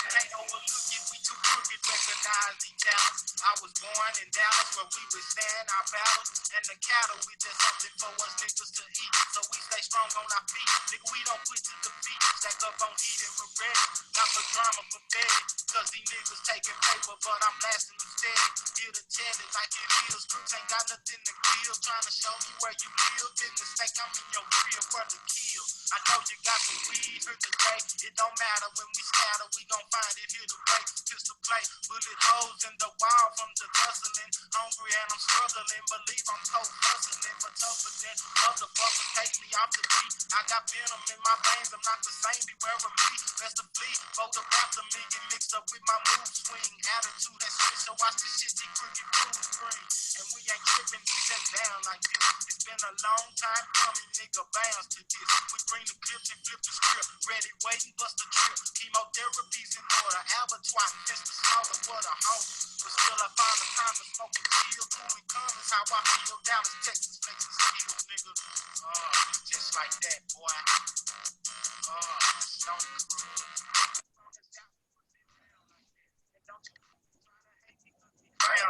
Can't overlook it, we too crooked, recognize the talents. I was born in Dallas where we would stand our battles. And the cattle, we just something for us niggas to eat. So we stay strong on our feet. Nigga, we don't quit to defeat. Stack up on heat and regret it. Not for drama, for betting. Cause these niggas taking paper, but I'm blasting them steady. Here to tell it like it is. Crooks ain't got nothing to kill. Trying to show me where you live. In the stake, I'm in your crib, where to kill. I know you got the weed here today. It don't matter when we scatter, we gon' find it here to break. Pistol play, bullet holes in the wall from the tussling. Hungry and I'm struggling, believe I'm cold hustling. But tougher than motherfuckers take me off the beat. I got venom in my veins, I'm not the same, beware of me. Best to flee, both about the million mixed up with my mood swing. Attitude that switch, so watch the shit, see crooked blue screen. And we ain't tripping, we just down like this. It's been a long time coming, nigga, bounce to this. We bring the clips and flip the script. Ready, waiting, bust the trip. Chemotherapy's in order. Abattoir, just the slaughter, what a hoe. But still I find the time to smoke and chill. Cool and calm is how I feel. Dallas, Texas, makes it skill, nigga. Just like that, boy. Stone Crew.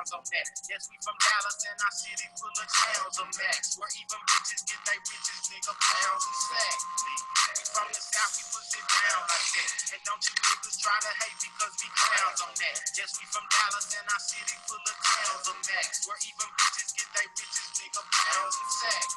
pounds on that. Yes, we from Dallas and our city full of towns of max. Where even bitches get they riches, nigga, pounds and sacks. We from the south, we put it down like that. And don't you niggas try to hate because we clowns on that. Yes, we from Dallas and our city full of towns of max. Where even bitches get they riches, nigga, pounds and sacks.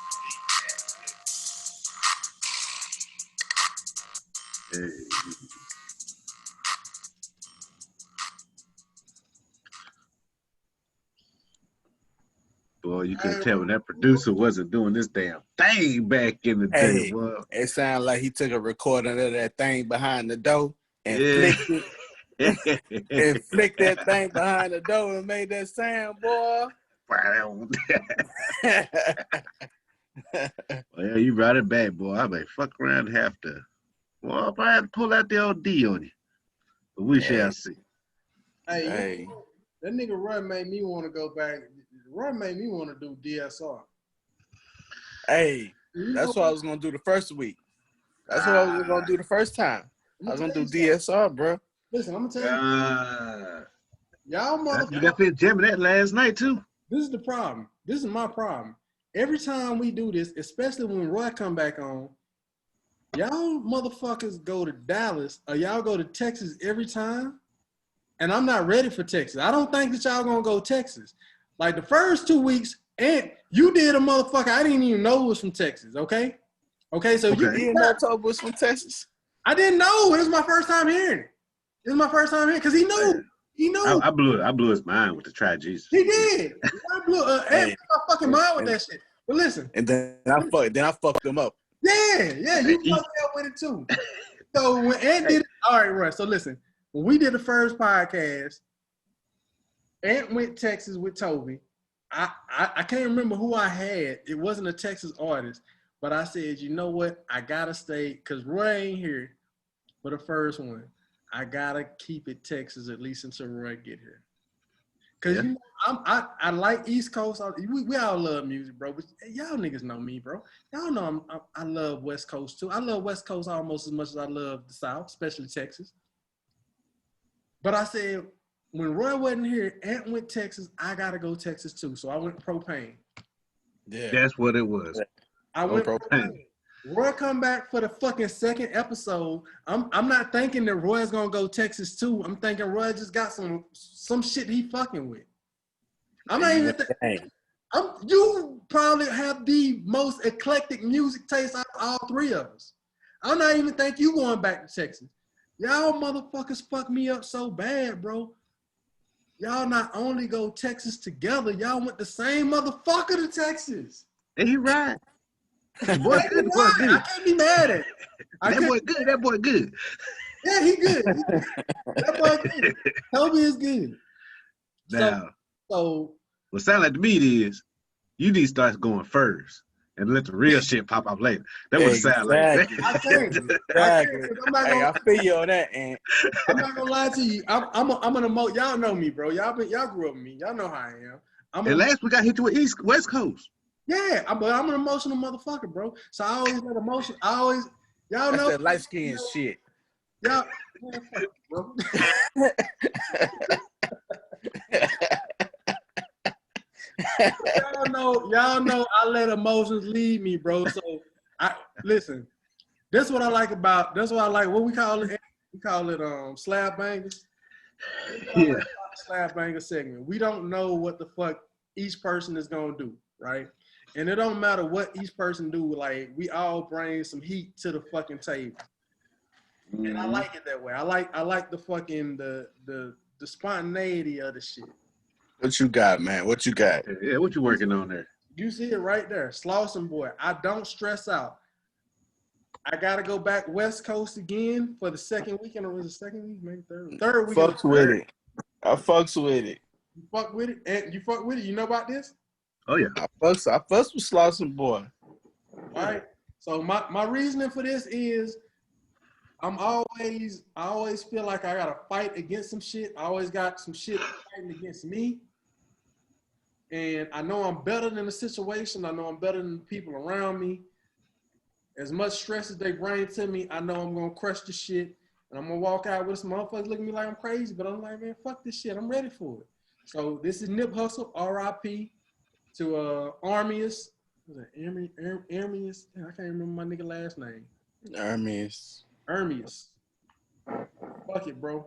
Boy, you could tell when that producer wasn't doing this damn thing back in the day, boy. It sounded like he took a recording of that thing behind the door and flicked it. And flicked that thing behind the door and made that sound, boy. Well, you brought it back, boy. I may fuck around and have to. Well, if I had to pull out the OD on you. But we shall see. Hey. That nigga Roy made me want to go back. Roy made me want to do DSR. Hey, that's what I was going to do the first week. That's what I was going to do the first time. I was going to do DSR, bro. Listen, I'm going to tell you. Y'all motherfuckers. You got to jamming that last night, too. This is the problem. This is my problem. Every time we do this, especially when Roy come back on, y'all motherfuckers go to Dallas or y'all go to Texas every time. And I'm not ready for Texas. I don't think that y'all gonna go Texas. Like the first 2 weeks, and you did a motherfucker I didn't even know was from Texas, okay? Okay, so you didn't know Toby was from Texas? I didn't know. It was my first time hearing it. It was my first time hearing it because he knew. He knew. I blew his mind with the Try Jesus. He did. I blew my fucking mind with that shit. But listen. And then I fucked him up. Yeah, you fucked me up with it too. So when Ant did it, all right, right. So listen. When we did the first podcast, Ant went Texas with Toby. I can't remember who I had. It wasn't a Texas artist, but I said, you know what? I gotta stay because Roy ain't here for the first one. I gotta keep it Texas at least until Roy get here. Cause you know, I like East Coast. We all love music, bro. But y'all niggas know me, bro. Y'all know I love West Coast too. I love West Coast almost as much as I love the South, especially Texas. But I said, when Roy wasn't here, Ant went Texas, I got to go Texas too. So I went Propane. Yeah. That's what it was. I went Propane. Roy come back for the fucking second episode. I'm not thinking that Roy's going to go Texas too. I'm thinking Roy just got some shit he fucking with. I'm not even you probably have the most eclectic music taste out of all three of us. I'm not even think you going back to Texas. Y'all motherfuckers fuck me up so bad, bro. Y'all not only go Texas together, y'all went the same motherfucker to Texas. And he right. Boy, I can't be mad at it. That boy good. Yeah, he good. That boy good. Toby is good. Now, so what sound like to me is you need to start going first. And let the real shit pop up later. That would sound like that. I feel you on that, and I'm not gonna lie to you. I'm an emo. Y'all know me, bro. Y'all grew up with me. Y'all know how I am. And last week I hit you with West Coast. Yeah, but I'm an emotional motherfucker, bro. So I always let emotion. Y'all that's know that light skin shit. Y'all, man, fuck it, bro. Y'all know I let emotions lead me, bro. So listen. That's what I like what we call it. We call it Slab Bangaz. Yeah. Slab Bangaz segment. We don't know what the fuck each person is gonna do, right? And it don't matter what each person do, like we all bring some heat to the fucking table. Mm-hmm. And I like it that way. I like the fucking the spontaneity of the shit. What you got, man? What you got? Yeah, what you working on there? You see it right there. Slauson boy. I don't stress out. I gotta go back West Coast again for the second weekend. Or was it second week? Maybe third weekend. Fucks with it. I fucks with it. You fuck with it? And you fuck with it? You know about this? Oh yeah. I fucks with Slauson boy. All right. So my reasoning for this is I always feel like I gotta fight against some shit. I always got some shit fighting against me. And I know I'm better than the situation. I know I'm better than the people around me. As much stress as they bring to me, I know I'm gonna crush the shit. And I'm gonna walk out with some motherfuckers looking at me like I'm crazy, but I'm like, man, fuck this shit. I'm ready for it. So this is Nip Hustle, R.I.P. to Armius. Was it Armius? I can't remember my nigga last name. Hermes. Armius. Fuck it, bro.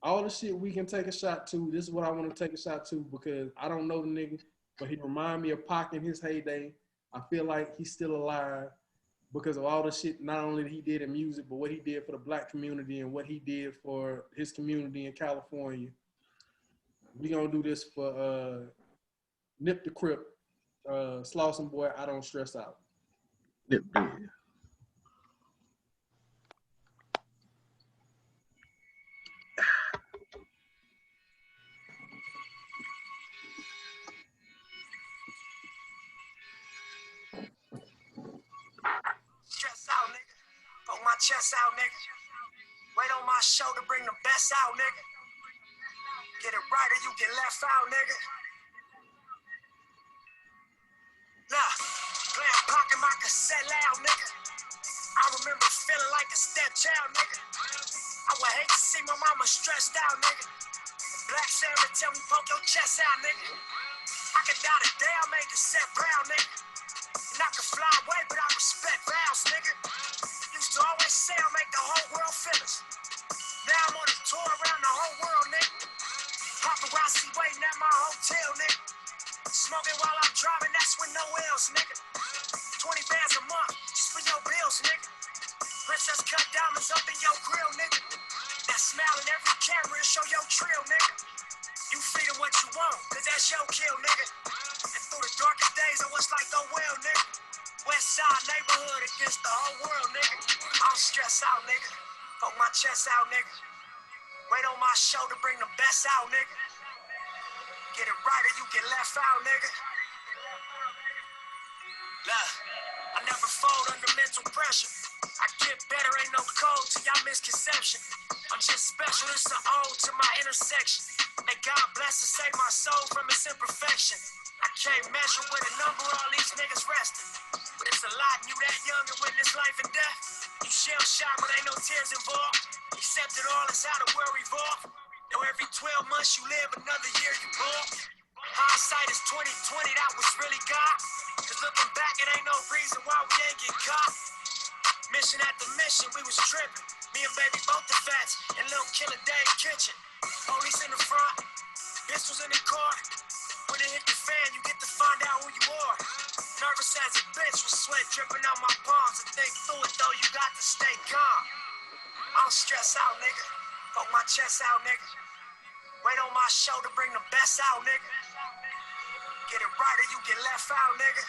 All the shit we can take a shot to. This is what I want to take a shot to because I don't know the nigga, but he remind me of Pac in his heyday. I feel like he's still alive because of all the shit not only that he did in music, but what he did for the black community and what he did for his community in California. We gonna do this for Nip the Crip, Slauson Boy, I Don't Stress Out. Nip, yeah. Stress out, nigga. Poke my chest out, nigga. Wait on my show to bring the best out, nigga. Get it right or you get left out, nigga. Nah, playing pocket my cassette loud, nigga. I remember feeling like a stepchild, nigga. I would hate to see my mama stressed out, nigga. Black Santa tell me poke your chest out, nigga. I could die today, I made the set brown, nigga. And I could fly away, but I respect vows, nigga. Used to always say I make the whole world finish. Now I'm on a tour around the whole world, nigga. Paparazzi waiting at my hotel, nigga. Smoking while I'm driving, that's with no else, nigga. 20 bands a month, just for your bills, nigga. Princess cut diamonds up in your grill, nigga. That smile in every camera and show your trill, nigga. You feed it what you want, cause that's your kill, nigga. And through the darkest days, I was like, oh well, nigga. West side neighborhood against the whole world, nigga. I'm stressed out, nigga. Poke my chest out, nigga. Wait on my show to bring the best out, nigga. Get it right or you get left out, nigga. Look, I never fold under mental pressure. I get better, ain't no code to y'all misconception. I'm just special, it's an ode to my intersection. May God bless and save my soul from its imperfection. I can't measure with a number all these niggas resting. But it's a lot, and you that young and witness life and death. You shell shock, but ain't no tears involved. Except it all is how the world revolve. Now every 12 months you live, another year you ball. Hindsight is 2020, that was really God. Cause looking back, it ain't no reason why we ain't get caught. Mission after mission, we was tripping. Me and baby both the fats, and little killer Dave Kitchen. Police in the front, pistols in the car. When it hit the fan, you get to find out who you are. Nervous as a bitch with sweat dripping out my palms. To think through it though, you got to stay calm. I'm stressed out, nigga. Poke my chest out, nigga. Wait on my show to bring the best out, nigga. Get it right or you get left out, nigga.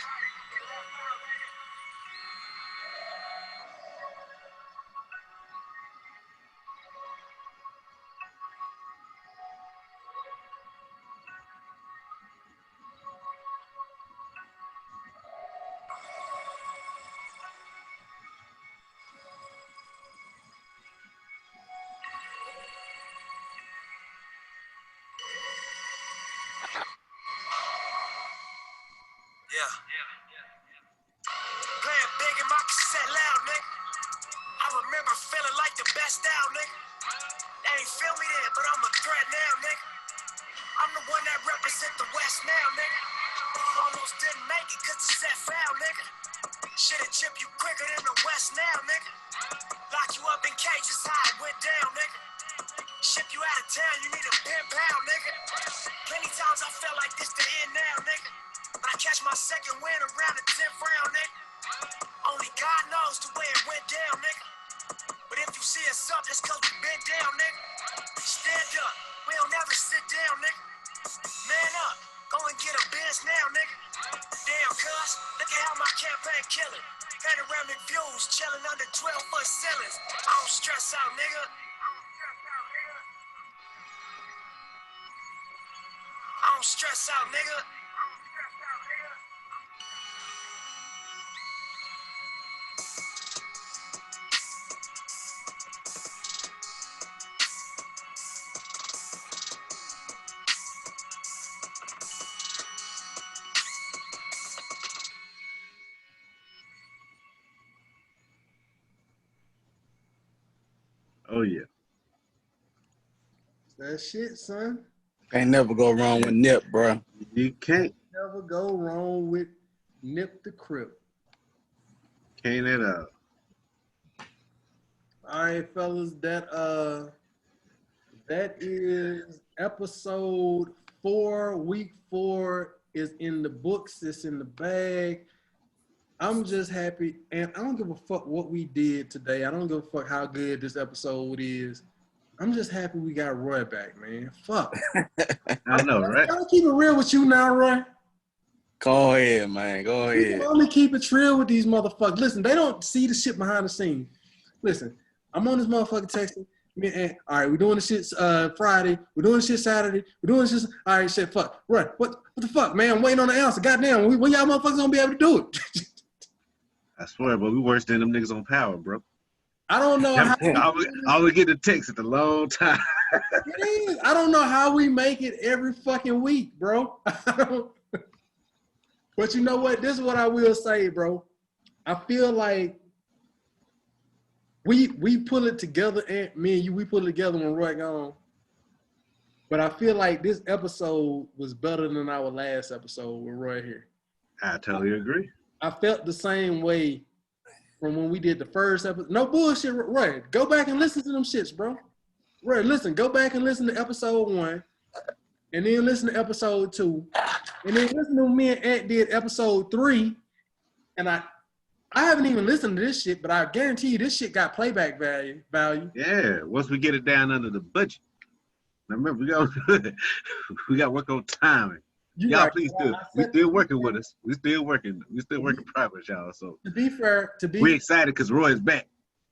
Yeah. Playing big in my cassette loud, nigga. I remember feeling like the best out, nigga. They ain't feel me then, but I'm a threat now, nigga. I'm the one that represent the West now, nigga. Almost didn't make it cause the set foul, nigga. Shit'll chip you quicker than the West now, nigga. Lock you up in cages, how it went down, nigga. Ship you out of town, you need a pen pal, nigga. Plenty times I felt like this the end now, nigga. But I catch my second win around the 10th round, nigga. Only God knows the way it went down, nigga. But if you see us up, that's cause we been down, nigga. Stand up, we don't never sit down, nigga. Man up, go and get a biz now, nigga. Damn, cuz, look at how my campaign killing. Panoramic views, chilling under 12-foot ceilings. I don't stress out, nigga. I don't stress out, nigga. Oh yeah. That shit, son. Ain't never go wrong with Nip, bro. You can't. Never go wrong with Nip the Crip. Can't at all. All right, fellas, that is episode 4. Week 4 is in the books. It's in the bag. I'm just happy, and I don't give a fuck what we did today. I don't give a fuck how good this episode is. I'm just happy we got Roy back, man. Fuck. I know, right? I'll keep it real with you now, Roy. Go ahead, man. Go We ahead. can only keep it real with these motherfuckers. Listen, they don't see the shit behind the scenes. Listen, I'm on this motherfucker texting. All right, we're doing the shit Friday. We're doing the shit Saturday. We're doing this shit. All right, shit, fuck. Right. What the fuck, man? I'm waiting on the answer. Goddamn, when y'all motherfuckers gonna be able to do it? I swear, but we worse than them niggas on Power, bro. I don't know how. I would get the text at the long time. It is. I don't know how we make it every fucking week, bro. But you know what? This is what I will say, bro. I feel like we pull it together, and me and you, we pull it together when Roy gone. But I feel like this episode was better than our last episode with Roy here. I totally agree. I felt the same way from when we did the first episode. No bullshit, Roy. Go back and listen to them shits, bro. Roy, listen. Go back and listen to episode 1, and then listen to episode 2, and then listen to me and Ant did episode 3, and I haven't even listened to this shit, but I guarantee you this shit got playback value. Yeah, once we get it down under the budget. Now remember, we got to work on timing. Y'all right. please do. We still working with us. We still working progress, y'all. So to be fair, we excited because Roy is back.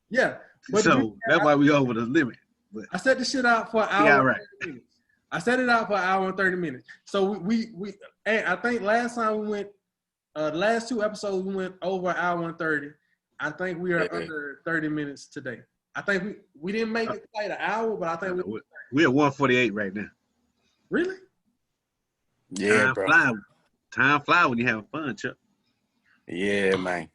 Yeah. But so that's why we over the limit. But I set the shit out for an hour. Yeah, and right. 30 minutes. I set it out for an hour and 30 minutes. So we I think last time we went, the last 2 episodes we went over an hour and 30. I think we are under 30 minutes today. I think we didn't make it quite an hour, but I think we're at 148 right now. Really? Yeah, bro. Time fly when you having fun, Chuck. Yeah, man.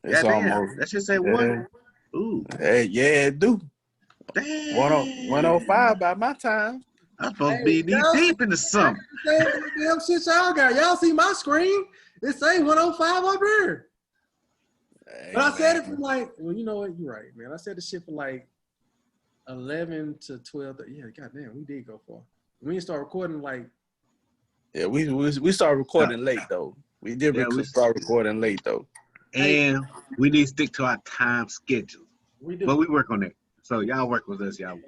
It's Goddamn, almost. that should say one. Ooh. Hey, yeah, it do. Damn. 105 by my time. I'm supposed to be deep into something. Damn shit y'all got. Y'all see my screen? It say 105 up here. Hey, but I said it from like, well, you know what? You're right, man. I said the shit for like 11 to 12. Yeah, goddamn, we did go far. We didn't start recording like. Yeah, we started recording late though. We did start recording late though. And we need to stick to our time schedule. We do. But we work on that. So y'all work with us, y'all.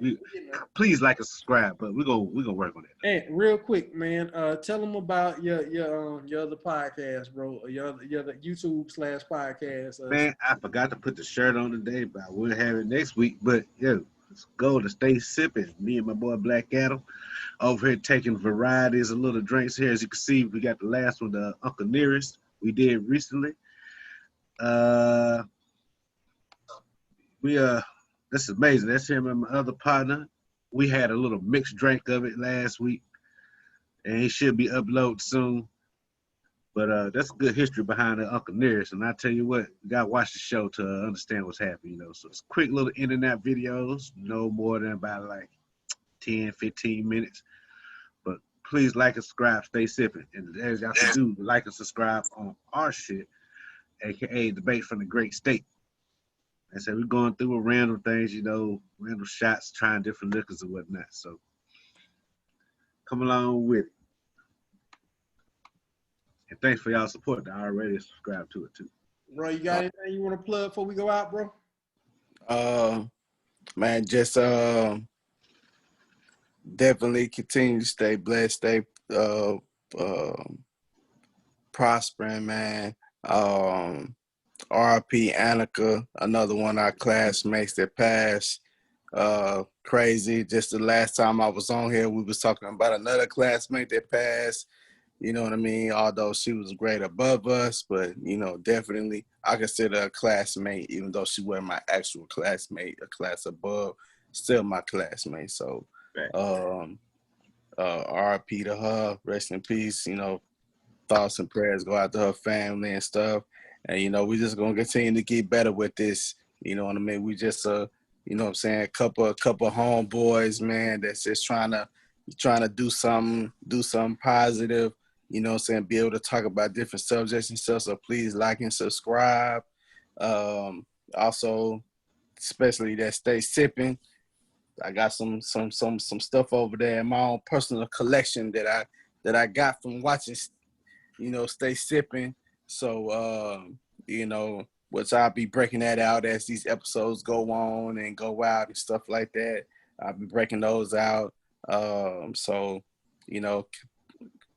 Please like and subscribe, but we're gonna work on that. Hey, real quick, man. Tell them about your other podcast, bro. Your other YouTube/podcast. Man, I forgot to put the shirt on today, but I will have it next week. But yeah, let's go to Stay Sipping. Me and my boy Black Adam over here taking varieties of little drinks here. As you can see, we got the last one, the Uncle Nearest we did recently. This is amazing. That's him and my other partner. We had a little mixed drink of it last week, and he should be uploaded soon. But that's good history behind the Uncle Nearest. And I tell you what, you gotta watch the show to understand what's happening, So it's quick little in and out videos, no more than about like 10, 15 minutes. But please like and subscribe, Stay Sipping. And as y'all can do, like and subscribe on our shit, aka Debate from the Great State. I said we're going through random things, random shots, trying different liquors and whatnot. So come along with it. And thanks for y'all support. I already subscribed to it too. Bro, you got anything you want to plug before we go out, bro? Man, just definitely continue to stay blessed, stay prospering, man. RP Annika, another one of our classmates that passed. Crazy. Just the last time I was on here, we was talking about another classmate that passed. You know what I mean? Although she was a grade above us, but, definitely I consider her a classmate, even though she wasn't my actual classmate, a class above, still my classmate. So RP to her, rest in peace, thoughts and prayers go out to her family and stuff. And, we just going to continue to get better with this. You know what I mean? We just, you know what I'm saying, couple homeboys, man, that's just trying to you're trying to do something positive, you know what I'm saying, be able to talk about different subjects and stuff. So please like and subscribe. Also, especially that Stay Sipping. I got some stuff over there in my own personal collection that I got from watching, you know, Stay Sipping. So you know, which I'll be breaking that out as these episodes go on and go out and stuff like that. I'll be breaking those out. So, you know,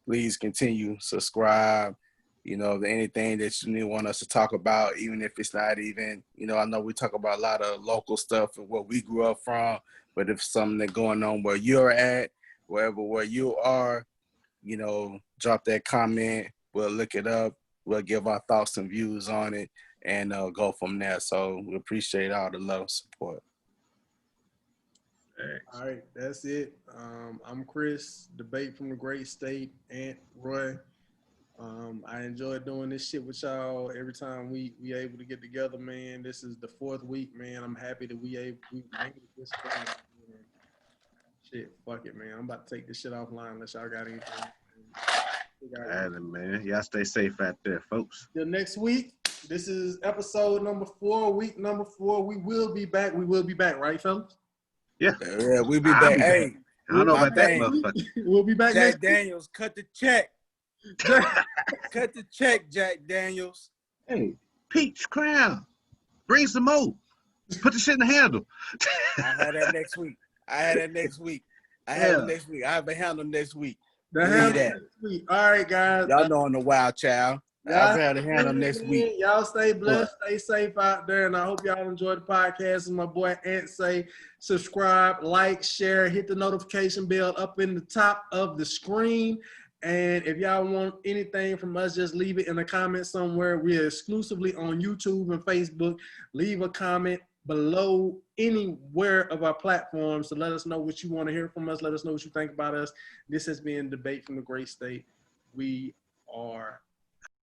please continue, subscribe. You know, anything that you want us to talk about, even if it's not even, you know, I know we talk about a lot of local stuff and what we grew up from, but if something that's going on where you're at, where you are, you know, drop that comment. We'll look it up. We'll give our thoughts and views on it and go from there. So we appreciate all the love and support. All right, that's it. I'm Chris, debate from the great state, Aunt Roy. I enjoy doing this shit with y'all every time we able to get together, man. This is the 4th week, man. I'm happy that we made it this far. Shit, fuck it, man. I'm about to take this shit offline unless y'all got anything. Man, y'all stay safe out there, folks. Till next week. This is episode number 4, week number 4. We will be back. We will be back, right, fellas? Yeah, we'll be back. Hey, I don't know about that motherfucker. We'll be back next Jack Daniels, cut the check. Cut the check, Jack Daniels. Hey, Peach Crown, bring some more. Put the shit in the handle. I had that next week. I have it next week. I have a handle next week. The handle next week. All right, guys. Y'all know I'm the wild child. I'll have a handle next week. Y'all stay blessed, stay safe out there, and I hope y'all enjoy the podcast. As my boy Ant say, subscribe, like, share, hit the notification bell up in the top of the screen. And if y'all want anything from us, just leave it in the comments somewhere. We are exclusively on YouTube and Facebook. Leave a comment below anywhere of our platforms to let us know what you want to hear from us. Let us know what you think about us. This has been Debate from the Great State. We